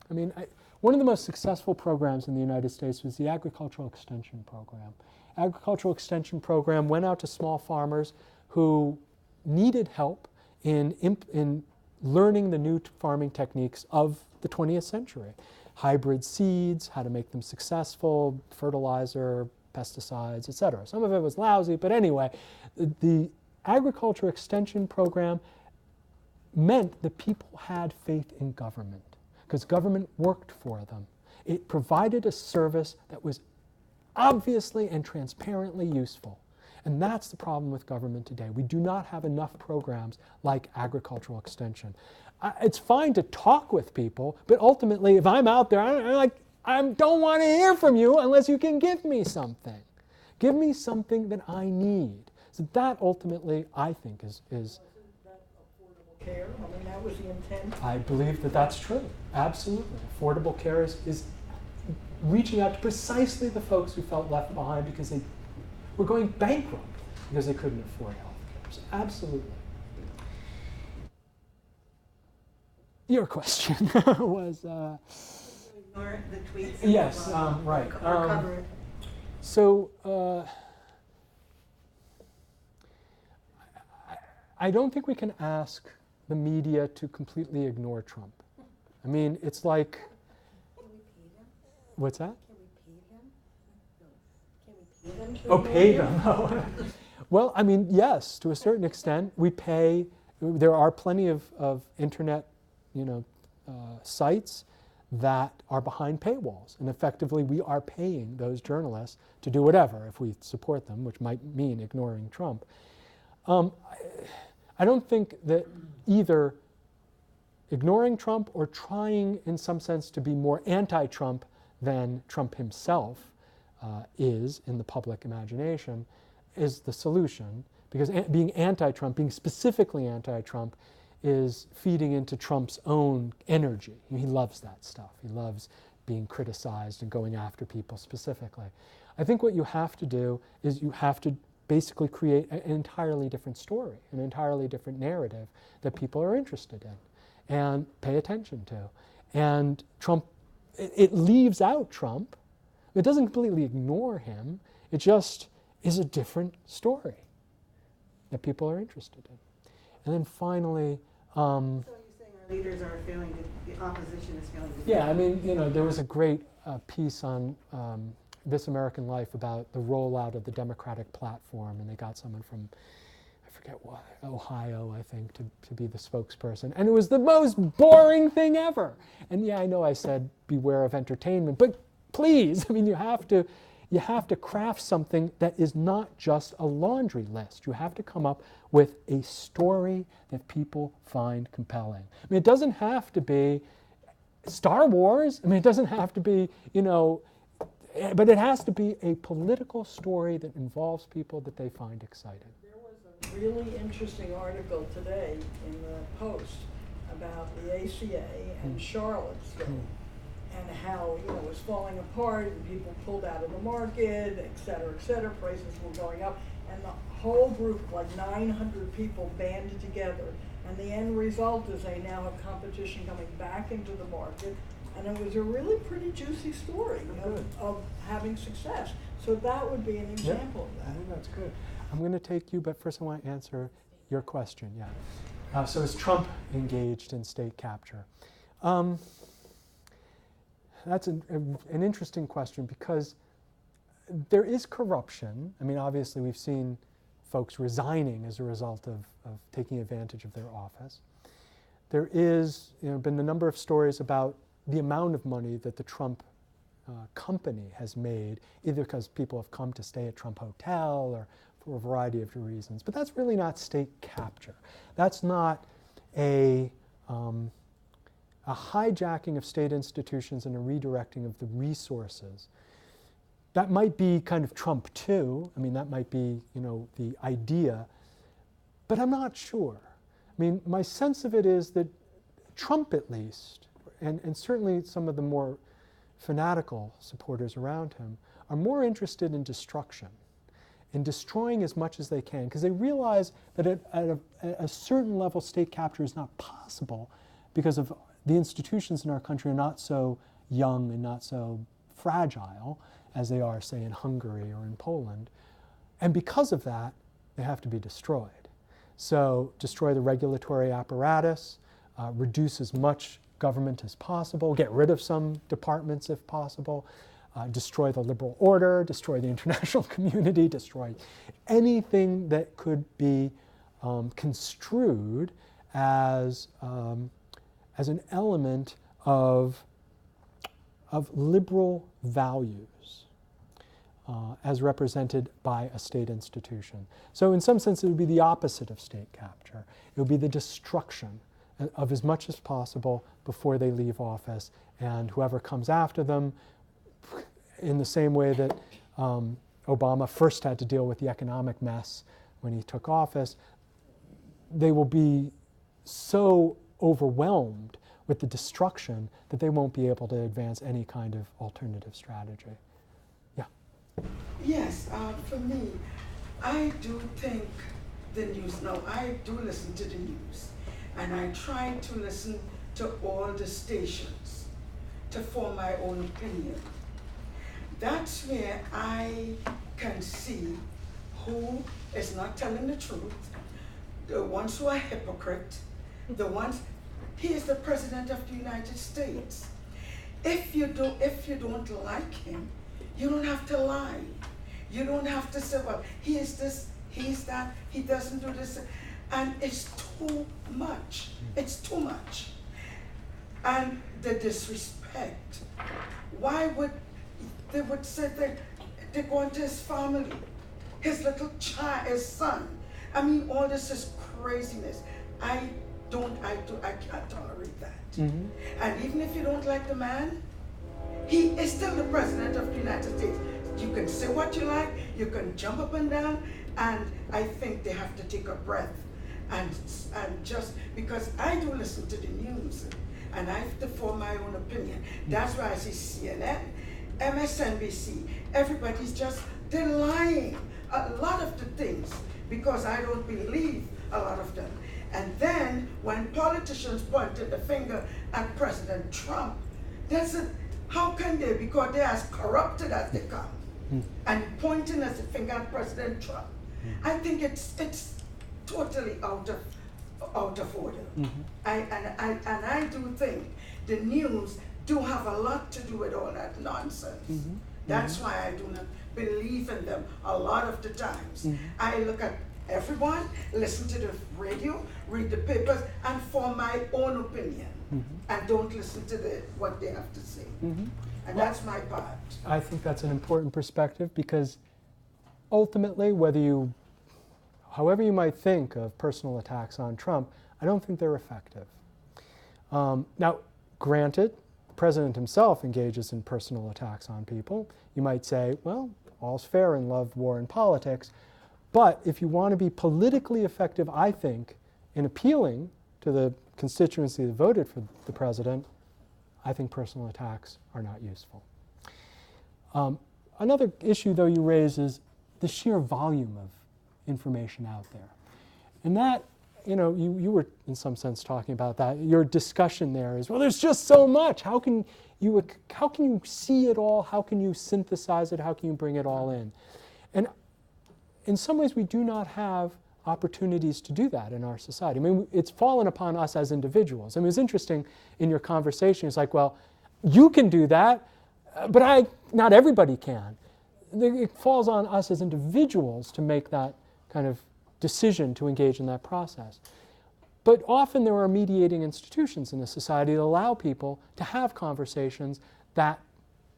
one of the most successful programs in the United States was the Agricultural Extension Program. Agricultural Extension Program went out to small farmers who needed help in learning the new farming techniques of the 20th century. Hybrid seeds, how to make them successful, fertilizer, pesticides, etc. Some of it was lousy, but anyway, the Agricultural Extension Program meant that people had faith in government because government worked for them. It provided a service that was obviously and transparently useful. And that's the problem with government today. We do not have enough programs like agricultural extension. It's fine to talk with people, but ultimately, if I'm out there, I don't want to hear from you unless you can give me something. Give me something that I need. So that ultimately, I think, is care? I mean, that was the intent. I believe that that's true. Absolutely. Affordable care is reaching out to precisely the folks who felt left behind because they were going bankrupt because they couldn't afford health care. So absolutely. Your question was... Ignore the tweets. Yes, right. Or cover it. So I don't think we can ask the media to completely ignore Trump. I mean, it's like... Can we pay them? What's that? Can we pay them? Can we pay them to Oh, ignore pay you? them. Oh. Well, I mean, yes, to a certain extent. We pay. There are plenty of internet, sites that are behind paywalls. And effectively, we are paying those journalists to do whatever if we support them, which might mean ignoring Trump. I don't think that either ignoring Trump or trying in some sense to be more anti-Trump than Trump himself is in the public imagination is the solution, because being anti-Trump, being specifically anti-Trump, is feeding into Trump's own energy. He loves that stuff. He loves being criticized and going after people specifically. I think what you have to do is you have to basically create an entirely different story, an entirely different narrative that people are interested in and pay attention to. And Trump, it leaves out Trump. It doesn't completely ignore him. It just is a different story that people are interested in. And then finally... So you're saying our leaders are failing to, the opposition is failing to do Yeah, that? I mean, there was a great piece on This American Life about the rollout of the Democratic platform, and they got someone from, I forget what, Ohio, I think, to be the spokesperson. And it was the most boring thing ever. And yeah, I know I said beware of entertainment, but please, I mean, you have to craft something that is not just a laundry list. You have to come up with a story that people find compelling. I mean, it doesn't have to be Star Wars. I mean, it doesn't have to be, but it has to be a political story that involves people that they find exciting. There was a really interesting article today in the Post about the ACA and Charlottesville and how it was falling apart and people pulled out of the market, et cetera, prices were going up, and the whole group, like 900 people, banded together, and the end result is they now have competition coming back into the market, and it was a really pretty juicy story of having success. So that would be an example of that. I think that's good. I'm going to take you, but first I want to answer your question. Yeah. So is Trump engaged in state capture? That's an interesting question because there is corruption. I mean, obviously we've seen folks resigning as a result of taking advantage of their office. There is been a number of stories about the amount of money that the Trump company has made, either because people have come to stay at Trump Hotel or for a variety of reasons. But that's really not state capture. That's not a hijacking of state institutions and a redirecting of the resources. That might be kind of Trump too. I mean, that might be, the idea, but I'm not sure. I mean, my sense of it is that Trump at least, and certainly some of the more fanatical supporters around him, are more interested in destruction, in destroying as much as they can, because they realize that at a certain level state capture is not possible because of the institutions in our country are not so young and not so fragile as they are, say, in Hungary or in Poland. And because of that, they have to be destroyed. So destroy the regulatory apparatus, reduce as much government as possible, get rid of some departments if possible, destroy the liberal order, destroy the international community, destroy anything that could be construed as an element of liberal values as represented by a state institution. So in some sense it would be the opposite of state capture. It would be the destruction of as much as possible before they leave office, and whoever comes after them, in the same way that Obama first had to deal with the economic mess when he took office, they will be so overwhelmed with the destruction that they won't be able to advance any kind of alternative strategy. Yeah. Yes, for me, I do think the news, no, I do listen to the news, and I try to listen to all the stations to form my own opinion. That's where I can see who is not telling the truth, the ones who are hypocrite, the ones, he is the President of the United States. If you don't like him, you don't have to lie. You don't have to say, well, he is this, he's that, he doesn't do this. And it's too much. It's too much. And the disrespect. Why would they would say they're going to his family, his little child, his son. I mean, all this is craziness. I can't tolerate that. Mm-hmm. And even if you don't like the man, he is still the President of the United States. You can say what you like, you can jump up and down, and I think they have to take a breath. And just, because I do listen to the news, and I have to form my own opinion. That's why I see CNN, MSNBC, everybody's just, they're lying. A lot of the things, because I don't believe a lot of them. And then when politicians pointed the finger at President Trump, that's it. How can they? Because they're as corrupted as they come. And pointing as a finger at President Trump. I think it's totally out of order. I do think the news do have a lot to do with all that nonsense. That's why I do not believe in them a lot of the times. I look at everyone, listen to the radio, read the papers, and form my own opinion. And don't listen to what they have to say. And that's my part. I think that's an important perspective, because ultimately, however you might think of personal attacks on Trump, I don't think they're effective. Now, granted, the president himself engages in personal attacks on people. You might say, well, all's fair in love, war, and politics. But if you want to be politically effective, I think, in appealing to the constituency that voted for the president, I think personal attacks are not useful. Another issue, though, you raise is the sheer volume of information out there. And that, you were in some sense talking about that. Your discussion there is, well, there's just so much. How can you see it all? How can you synthesize it? How can you bring it all in? And in some ways, we do not have opportunities to do that in our society. I mean, it's fallen upon us as individuals. I mean, it was interesting in your conversation. It's like, well, you can do that, but not everybody can. It falls on us as individuals to make that kind of decision to engage in that process. But often there are mediating institutions in a society that allow people to have conversations that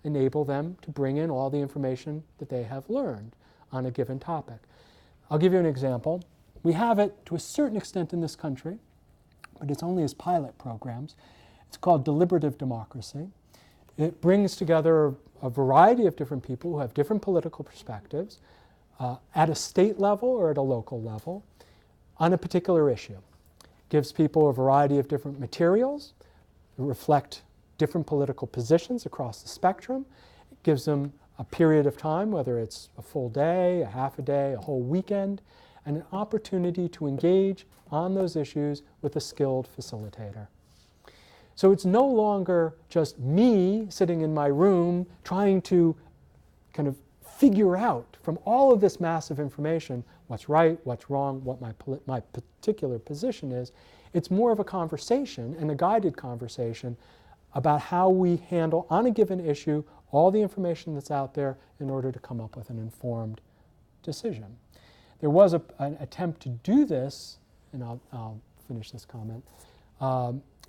enable them to bring in all the information that they have learned on a given topic. I'll give you an example. We have it to a certain extent in this country, but it's only as pilot programs. It's called deliberative democracy. It brings together a variety of different people who have different political perspectives at a state level or at a local level on a particular issue. Gives people a variety of different materials that reflect different political positions across the spectrum. It gives them a period of time, whether it's a full day, a half a day, a whole weekend, and an opportunity to engage on those issues with a skilled facilitator. So it's no longer just me sitting in my room trying to kind of figure out from all of this massive information what's right, what's wrong, what my particular position is. It's more of a conversation and a guided conversation about how we handle on a given issue all the information that's out there in order to come up with an informed decision. There was an attempt to do this, and I'll finish this comment,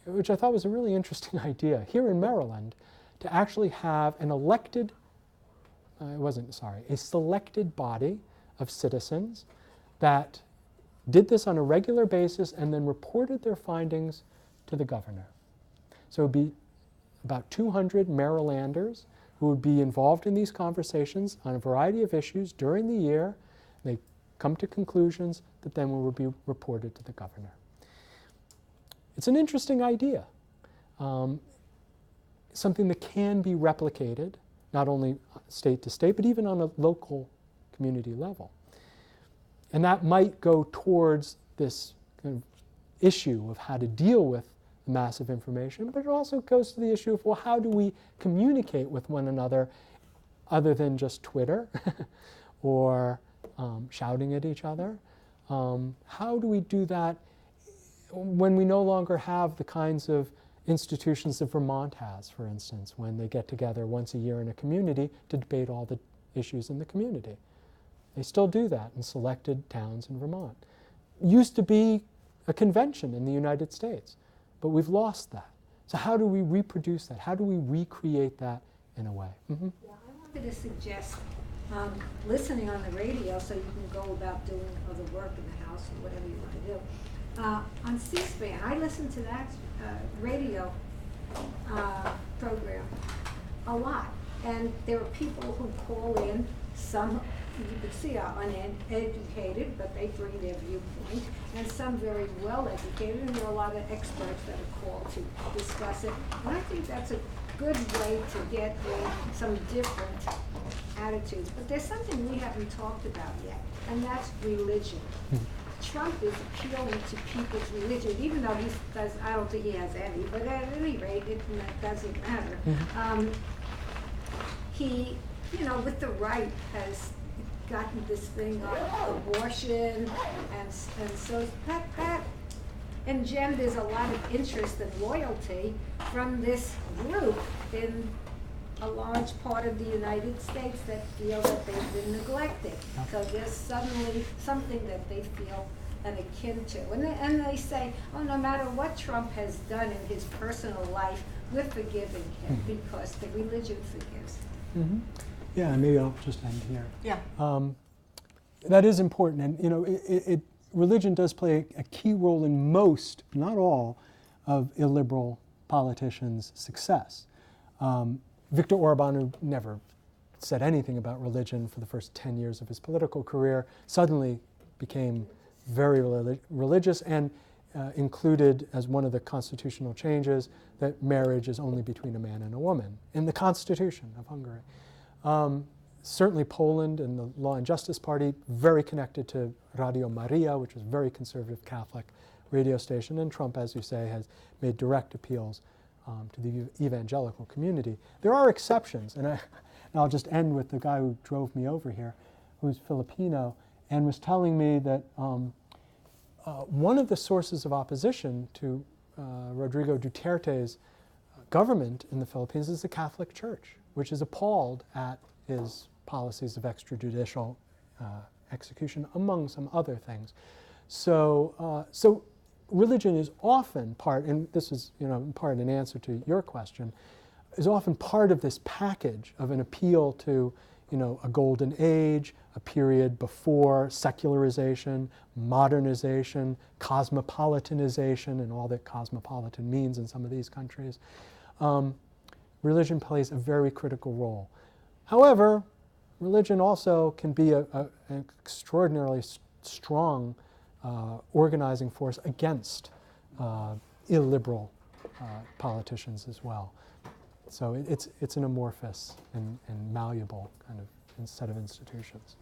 which I thought was a really interesting idea here in Maryland, to actually have an a selected body of citizens that did this on a regular basis and then reported their findings to the governor. So it would be about 200 Marylanders who would be involved in these conversations on a variety of issues during the year. They come to conclusions that then will be reported to the governor. It's an interesting idea, something that can be replicated, not only state to state, but even on a local community level. And that might go towards this kind of issue of how to deal with massive information, but it also goes to the issue of, well, how do we communicate with one another other than just Twitter or shouting at each other? How do we do that when we no longer have the kinds of institutions that Vermont has, for instance, when they get together once a year in a community to debate all the issues in the community? They still do that in selected towns in Vermont. Used to be a convention in the United States, but we've lost that. So how do we reproduce that? How do we recreate that in a way? Mm-hmm. Yeah, I wanted to suggest listening on the radio so you can go about doing other work in the house or whatever you want to do. On C-SPAN, I listen to that radio program a lot. And there are people who call in, some you could see are uneducated, but they bring their viewpoint, and some very well educated, and there are a lot of experts that are called to discuss it. And I think that's a good way to get some different attitudes. But there's something we haven't talked about yet, and that's religion. Trump is appealing to people's religion, even though he does, I don't think he has any, but at any rate, it doesn't matter. He, you know, with the right has gotten this thing on abortion, and so that engenders a lot of interest and loyalty from this group in a large part of the United States that feel that they've been neglected. So there's suddenly something that they feel and akin to. And they say, oh, no matter what Trump has done in his personal life, we're forgiving him because the religion forgives him. Mm-hmm. Yeah, maybe I'll just end here. Yeah. That is important, and you know, religion does play a key role in most, not all, of illiberal politicians' success. Viktor Orban, who never said anything about religion for the first 10 years of his political career, suddenly became very religious and included as one of the constitutional changes that marriage is only between a man and a woman in the Constitution of Hungary. Certainly Poland and the Law and Justice Party, very connected to Radio Maria, which was a very conservative Catholic radio station, and Trump, as you say, has made direct appeals to the evangelical community. There are exceptions, and I'll just end with the guy who drove me over here, who's Filipino, and was telling me that one of the sources of opposition to Rodrigo Duterte's government in the Philippines is the Catholic Church, which is appalled at his policies of extrajudicial execution, among some other things. So religion is often part, and this is, you know, in part an answer to your question, is often part of this package of an appeal to, you know, a golden age, a period before secularization, modernization, cosmopolitanization, and all that cosmopolitan means in some of these countries. Religion plays a very critical role. However, religion also can be an extraordinarily strong organizing force against illiberal politicians as well. So it's an amorphous and malleable kind of set of institutions.